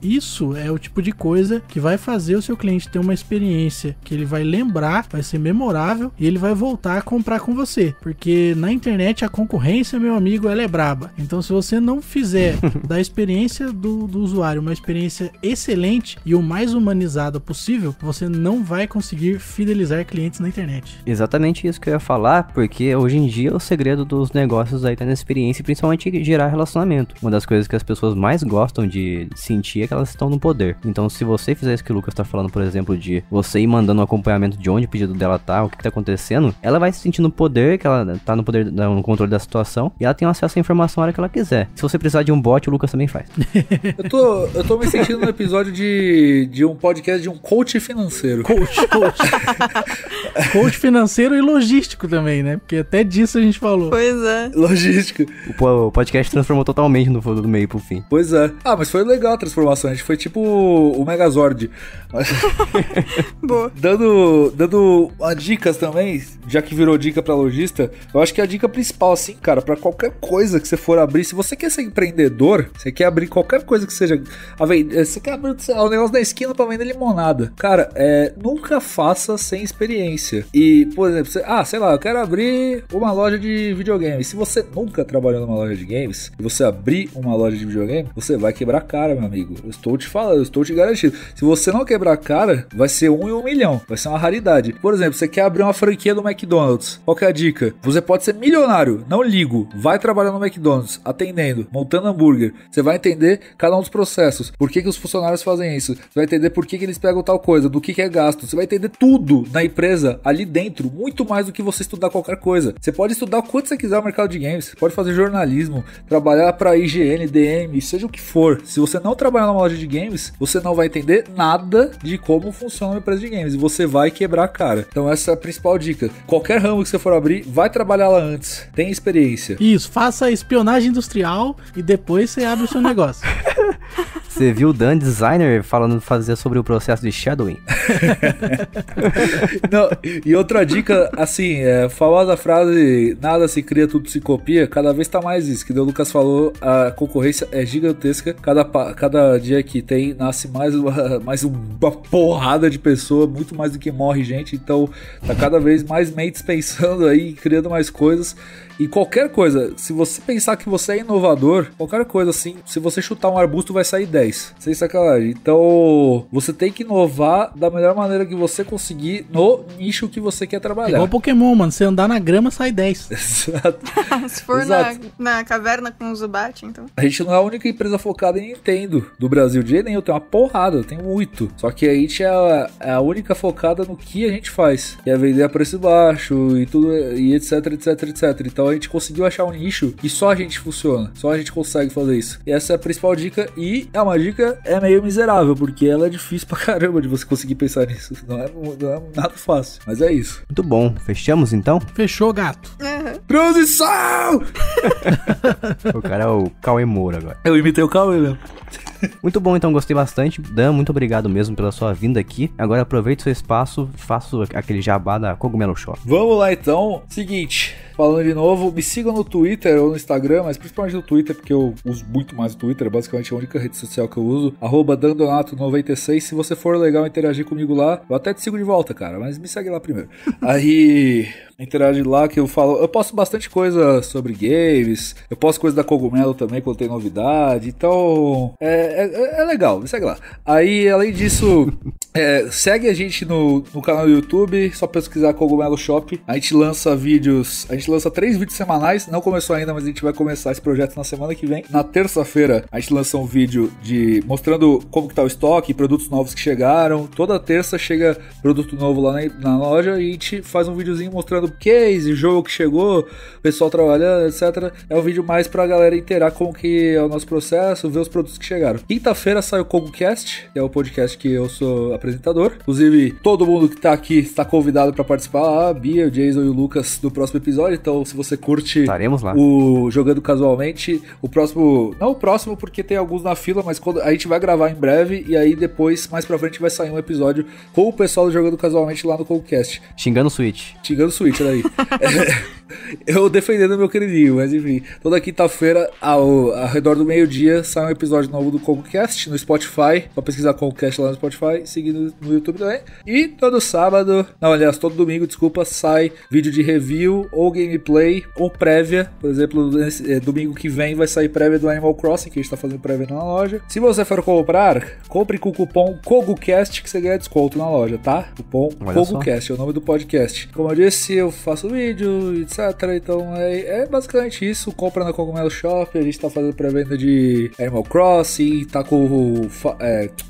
isso é o tipo de coisa que vai fazer o seu cliente ter uma experiência que ele vai lembrar, vai ser memorável e ele vai voltar a comprar com você. Porque na internet a concorrência, meu amigo, ela é braba. Então se você não fizer da experiência do usuário uma experiência excelente e o mais humanizada possível, você não vai conseguir fidelizar clientes na internet. Exatamente isso que eu ia falar, porque hoje em dia o segredo dos negócios aí tá na experiência e principalmente gerar relacionamento. Uma das coisas que as pessoas mais gostam de sentir é que elas estão no poder. Então, se você fizer isso que o Lucas tá falando, por exemplo, de você ir mandando um acompanhamento de onde o pedido dela tá, o que tá acontecendo, ela vai se sentir no poder, que ela tá no poder, no controle da situação, e ela tem acesso à informação a hora que ela quiser. Se você precisar de um bot, o Lucas também faz. Eu tô me sentindo no episódio de um podcast de um coach financeiro. Coach financeiro e logístico também, né? Porque até disso a gente falou. Pois é. Logística. O podcast transformou totalmente do meio pro fim. Pois é. Ah, mas foi legal a transformação. A gente foi tipo o Megazord. Boa. Dando dicas também, já que virou dica pra lojista, eu acho que a dica principal, assim, cara, pra qualquer coisa que você for abrir, se você quer ser empreendedor, você quer abrir qualquer coisa que seja... Você quer abrir o negócio da esquina pra vender limonada. Cara, nunca faça sem experiência. E, por exemplo, sei lá, eu quero abrir uma loja de videogame. Se você nunca trabalhou numa loja de games, e você abrir uma loja de videogame, você vai quebrar a cara, meu amigo. Eu estou te falando, eu estou te garantindo. Se você não quebrar a cara, vai ser 1 em 1 milhão. Vai ser uma raridade. Por exemplo, você quer abrir uma franquia do McDonald's. Qual que é a dica? Você pode ser milionário, não ligo. Vai trabalhar no McDonald's, atendendo, montando hambúrguer. Você vai entender cada um dos processos. Por que os funcionários fazem isso? Você vai entender por que eles pegam tal coisa, do que é gasto. Você vai entender tudo na empresa, ali dentro, muito mais do que você estudar qualquer coisa. Você pode estudar o quanto você quiser no mercado de games. Você pode fazer jornalismo, trabalhar para IGN, DM, seja o que for. Se você não trabalhar numa loja de games, você não vai entender nada de como funciona uma empresa de games. E você vai quebrar a cara. Então essa é a principal dica. Qualquer ramo que você for abrir, vai trabalhar lá antes. Tenha experiência. Isso, faça espionagem industrial e depois você abre o seu negócio. Você viu o Dan Designer fazer sobre o processo de shadowing? Não, e outra dica, assim, famosa frase, nada se cria, tudo se copia, cada vez tá mais isso, que o Lucas falou, a concorrência é gigantesca, cada dia que tem, nasce mais uma porrada de pessoa, muito mais do que morre gente, então tá cada vez mais mentes pensando aí, criando mais coisas. E qualquer coisa, se você pensar que você é inovador, qualquer coisa assim, se você chutar um arbusto vai sair 10. Sem sacanagem. Então, você tem que inovar da melhor maneira que você conseguir no nicho que você quer trabalhar. É igual Pokémon, mano. Se andar na grama, sai 10. Exato. Se for na caverna com o Zubat, então. A gente não é a única empresa focada em Nintendo do Brasil. De nenhum, tem uma porrada, tem muito. Só que a gente é a única focada no que a gente faz. Que é vender a preço baixo e tudo, e etc, etc, etc. Então a gente conseguiu achar um nicho e só a gente funciona. Só a gente consegue fazer isso. E essa é a principal dica. E é uma dica meio miserável, porque ela é difícil pra caramba de você conseguir pensar nisso. Não é nada fácil. Mas é isso. Muito bom. Fechamos então? Fechou, gato. Uhum. Transição! O cara é o Cauê Moura agora. Eu imitei o Cauê mesmo. Muito bom, então, gostei bastante. Dan, muito obrigado mesmo pela sua vinda aqui. Agora aproveite seu espaço, faça aquele jabá da Cogumelo Shop. Vamos lá então. Seguinte, falando de novo, me sigam no Twitter ou no Instagram, mas principalmente no Twitter, porque eu uso muito mais o Twitter, é basicamente a única rede social que eu uso. @dandonato96. Se você for legal interagir comigo lá, eu até te sigo de volta, cara, mas me segue lá primeiro. Aí, interage lá que eu falo. Eu posto bastante coisa sobre games, eu posto coisa da Cogumelo também quando tem novidade, então é legal, me segue lá. Aí, além disso, segue a gente no canal do YouTube, só pesquisar Cogumelo Shop. A gente lança vídeos, a gente lança 3 vídeos semanais, não começou ainda, mas a gente vai começar esse projeto na semana que vem. Na terça-feira, a gente lança um vídeo mostrando como que tá o estoque, produtos novos que chegaram. Toda terça chega produto novo lá na loja e a gente faz um videozinho mostrando case, jogo que chegou, pessoal trabalhando, etc. É um vídeo mais pra galera inteirar como que é o nosso processo, ver os produtos que chegaram. Quinta-feira sai o KogoCast, que é o podcast que eu sou apresentador. Inclusive, todo mundo que tá aqui está convidado pra participar, a Bia, o Jason e o Lucas do próximo episódio. Então, se você curte o Jogando Casualmente, não o próximo porque tem alguns na fila, mas a gente vai gravar em breve e aí depois, mais pra frente, vai sair um episódio com o pessoal do Jogando Casualmente lá no KogoCast. Xingando o Switch. Xingando o Switch, olha aí. Eu defendendo meu queridinho, mas enfim. Toda quinta-feira, ao redor do meio-dia, sai um episódio novo do KogoCast no Spotify. Só pesquisar KogoCast lá no Spotify, seguindo no YouTube também. E todo sábado, não, aliás, todo domingo, desculpa, sai vídeo de review ou gameplay ou prévia. Por exemplo, domingo que vem vai sair prévia do Animal Crossing, que a gente tá fazendo prévia na loja. Se você for comprar, compre com o cupom KogoCast que você ganha desconto na loja, tá? Cupom KogoCast, é o nome do podcast. Como eu disse, eu faço vídeo, etc. Então é basicamente isso. Compra na Cogumelo Shop. A gente tá fazendo pré-venda de Animal Crossing, aí tá com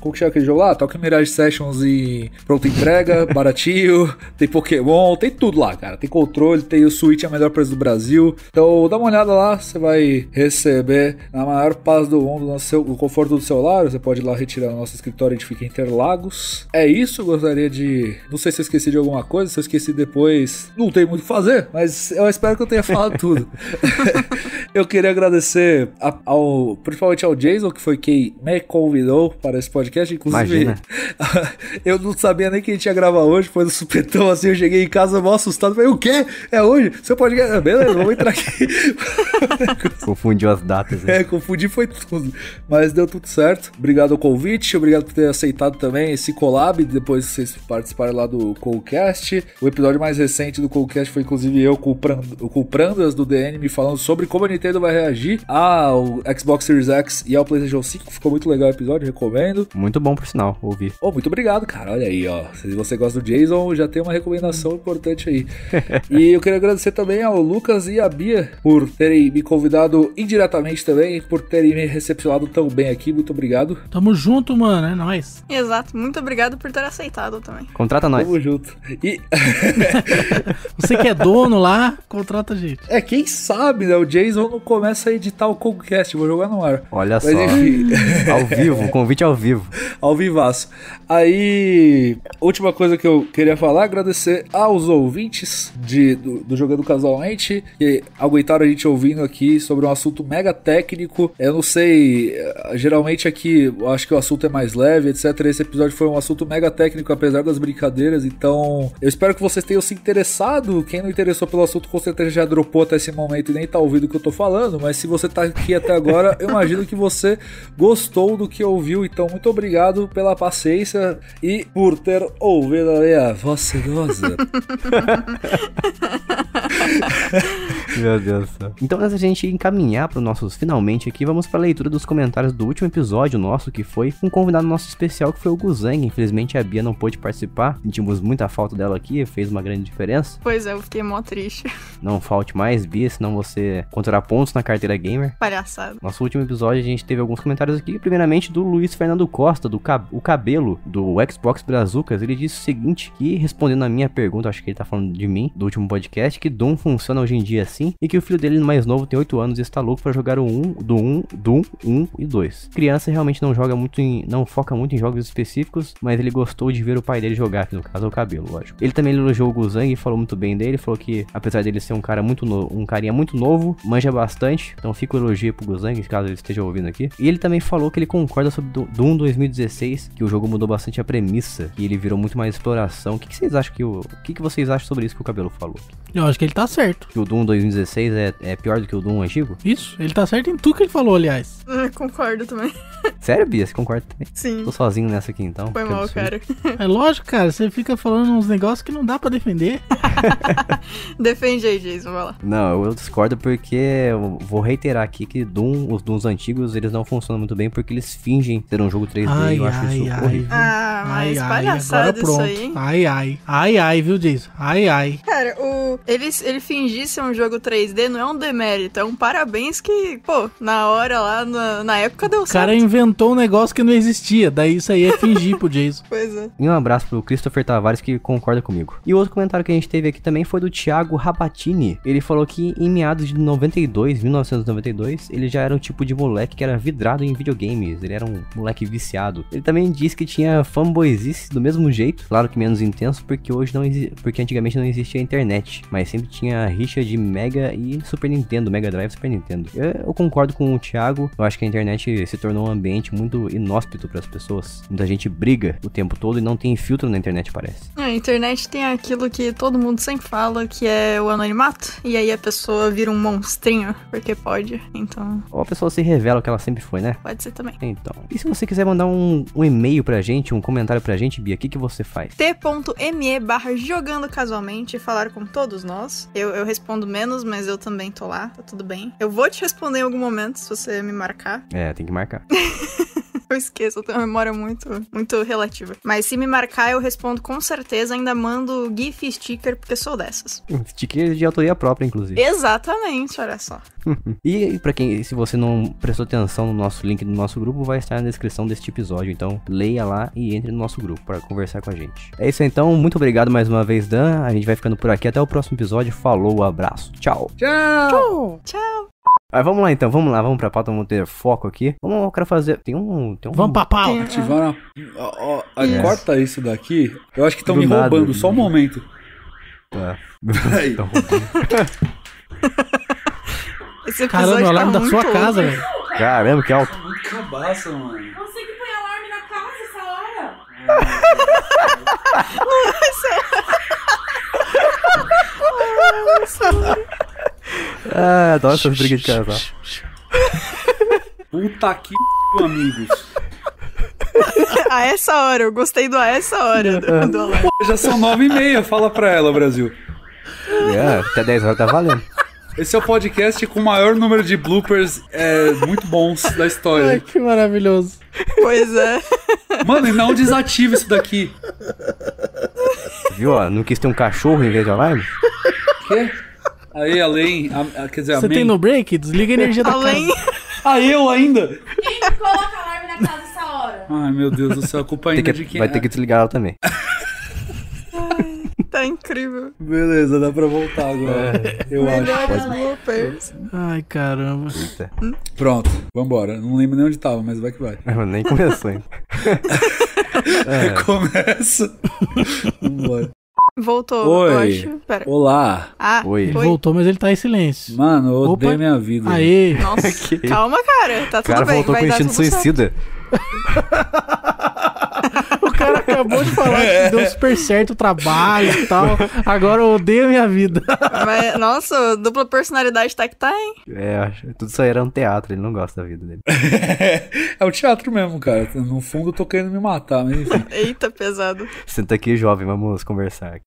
como que chama aquele jogo lá? Tokyo Mirage Sessions e pronta entrega, baratinho, tem Pokémon, tem tudo lá, cara. Tem controle, tem o Switch, a melhor preço do Brasil. Então dá uma olhada lá, você vai receber na maior paz do mundo, no conforto do seu lar. Você pode ir lá retirar no nosso escritório, a gente fica em Interlagos. É isso, gostaria de... Não sei se eu esqueci de alguma coisa, se eu esqueci depois, não tem muito o que fazer, mas eu espero que eu tenha falado tudo. Eu queria agradecer principalmente ao Jason, que foi quem me convidou para esse podcast. Inclusive, imagina. Eu não sabia nem que a gente ia gravar hoje, foi no supetão assim, eu cheguei em casa mal assustado, falei, o quê? É hoje? Seu podcast? Beleza, vamos entrar aqui. Confundiu as datas. Né? Confundi foi tudo, mas deu tudo certo. Obrigado ao convite, obrigado por ter aceitado também esse collab, depois vocês participaram lá do Coolcast. O episódio mais recente do Coolcast foi inclusive eu com o Prandas do DN me falando sobre como a Nintendo vai reagir ao Xbox Series X e ao PlayStation 5. Ficou muito legal o episódio, recomendo. Muito bom, por sinal, ouvir. Muito obrigado, cara. Olha aí, ó. Se você gosta do Jason, já tem uma recomendação importante aí. E eu queria agradecer também ao Lucas e à Bia por terem me convidado indiretamente também, por terem me recepcionado tão bem aqui. Muito obrigado. Tamo junto, mano. É nóis. Exato. Muito obrigado por ter aceitado também. Contrata nós. Tamo junto. E... Você que é dono lá, contrata a gente. Quem sabe, né? O Jason não começa a editar o Coolcast. Vou jogar no ar. Olha mas só. Enfim. Ao vivo, convite ao vivo. Ao vivaço. Aí, última coisa que eu queria falar, agradecer aos ouvintes do Jogando Casualmente, que aguentaram a gente ouvindo aqui sobre um assunto mega técnico. Eu não sei, geralmente aqui eu acho que o assunto é mais leve, etc. Esse episódio foi um assunto mega técnico, apesar das brincadeiras, então eu espero que vocês tenham se interessado. Quem não interessou pelo assunto, com certeza já dropou até esse momento e nem tá ouvindo o que eu tô falando, mas se você tá aqui até agora, eu imagino que você gostou do que ouviu, então muito obrigado pela paciência e por ter ouvido ali a voz sedosa. Meu Deus do céu. Então, antes da gente encaminhar para os nossos finalmente aqui, vamos para a leitura dos comentários do último episódio nosso, que foi um convidado nosso especial, que foi o Guzang. Infelizmente a Bia não pôde participar, sentimos muita falta dela aqui, fez uma grande diferença. Pois é, eu fiquei mó triste. Não falte mais, Bia, senão você contará pontos na carteira gamer. Palhaçada. Nosso último episódio a gente teve alguns comentários aqui, primeiramente do Luiz Fernando Costa, o Cabelo, do Xbox Brazucas. Ele disse o seguinte, que respondendo a minha pergunta, acho que ele tá falando de mim, do último podcast, que Doom funciona hoje em dia assim, e que o filho dele mais novo tem 8 anos e está louco pra jogar o Doom 1 e 2. Criança realmente não foca muito em jogos específicos, mas ele gostou de ver o pai dele jogar, que no caso é o Cabelo, lógico. Ele também elogiou o Guzang e falou muito bem dele, falou que apesar dele ser um carinha muito novo, manja bastante, então fica o elogio pro Guzang, caso ele esteja ouvindo aqui. E ele também falou que ele concorda sobre Doom 2016, que o jogo mudou bastante a premissa, que ele virou muito mais exploração. O que vocês acham o que vocês acham sobre isso que o Cabelo falou? Eu acho que ele tá certo. Que o Doom 2016 é pior do que o Doom antigo? Isso, ele tá certo em tudo que ele falou, aliás. Concordo também. Sério, Bia? Você concorda também? Sim. Tô sozinho nessa aqui, então. Foi mal, cara. É lógico, cara, você fica falando uns negócios que não dá pra defender. Defende aí, Jason, vai lá. Não, eu discordo porque eu vou reiterar aqui que os Dooms antigos, eles não funcionam muito bem porque eles fingem ser um jogo 3D e eu acho isso horrível. Mas palhaçada isso aí. Ai, viu, Jason? Ai. Cara, ele fingir ser um jogo 3D não é um demérito, é um parabéns que, pô, na hora lá, na época deu certo. O cara inventou um negócio que não existia, daí isso aí é fingir pro Jason. Pois é. E um abraço pro Christopher Tavares, que concorda comigo. E o outro comentário que a gente teve aqui também foi do Thiago Rabatini. Ele falou que em meados de 1992, ele já era um tipo de moleque que era vidrado em videogames, ele era um moleque viciado. Ele também disse que tinha fanboyzice do mesmo jeito, claro que menos intenso, porque antigamente não existia internet, mas sempre tinha rixa de Mega e Super Nintendo, Mega Drive e Super Nintendo. Eu concordo com o Thiago, eu acho que a internet se tornou um ambiente muito inóspito para as pessoas. Muita gente briga o tempo todo e não tem filtro na internet, parece. A internet tem aquilo que todo mundo sempre fala, que é o anonimato, e aí a pessoa vira um monstrinho, porque pode, então... Ou a pessoa se revela o que ela sempre foi, né? Pode ser também. Então, e se você quiser mandar um e-mail pra gente, um comentário pra gente, Bia, o que você faz? t.me/jogando casualmente e falar com todos nós. Eu respondo menos, mas eu também tô lá, tá tudo bem. Eu vou te responder em algum momento, se você me marcar. Tem que marcar. Eu esqueço, eu tenho uma memória muito relativa. Mas se me marcar, eu respondo com certeza, ainda mando GIF e sticker, porque sou dessas. Sticker de autoria própria, inclusive. Exatamente, olha só. E pra quem, se você não prestou atenção no nosso link do nosso grupo, vai estar na descrição deste episódio. Então, leia lá e entre no nosso grupo para conversar com a gente. É isso aí, então. Muito obrigado mais uma vez, Dan. A gente vai ficando por aqui. Até o próximo episódio. Falou, abraço. Tchau. Tchau! Tchau. Mas vamos lá, então. Vamos lá. Vamos pra pauta. Vamos ter foco aqui. Eu quero fazer... Tem um... Vamos pra pauta. Ativaram corta isso daqui. Eu acho que estão Do me nada. roubando. Só um momento. Tá. Peraí. Então, Esse episódio Caramba, o alarme tá da sua muito casa, louco. velho. caramba, que alto. Muito cabaça, mano. Você que põe alarme na casa essa hora? Ah, adoro essas brigas de casal. Puta que amigos. A essa hora, eu gostei do a essa hora do alarme. Já são 9h30, fala pra ela, Brasil. Até 10 horas tá valendo. Esse é o podcast com o maior número de bloopers muito bons da Ai, história. que maravilhoso. Pois é. Mano, e não desativa isso daqui. Viu, ó? Não quis ter um cachorro em vez de alarme? Quê? Aí, além... quer dizer, Você amém. tem no break? Desliga a energia da Além. casa. Ah, eu ainda? Quem coloca alarme na casa essa hora? Ai, meu Deus do céu, a culpa ainda de quem Vai ter que desligar ela também. Tá incrível. Beleza, dá pra voltar agora. Eu acho. Melhores bloopers. Ai, caramba. Eita. Pronto, vambora. Não lembro nem onde tava, mas vai que vai. Nem começou ainda. Começa. Vambora. Voltou, Oi. eu acho. Pera. Olá. Ah, Oi. Ele foi. voltou, mas ele tá em silêncio. Mano, eu odeio Opa. minha vida. Aê. Nossa, calma, cara. Tá O tudo cara bem, voltou vai com dar instinto tudo certo. suicida. O cara acabou de falar que deu super certo o trabalho e tal. Agora eu odeio a minha vida. Mas, nossa, dupla personalidade tá que tá, hein? Tudo isso aí era um teatro, ele não gosta da vida dele. É o teatro mesmo, cara. No fundo eu tô querendo me matar, mas enfim. Eita, pesado. Senta aqui, jovem, vamos conversar.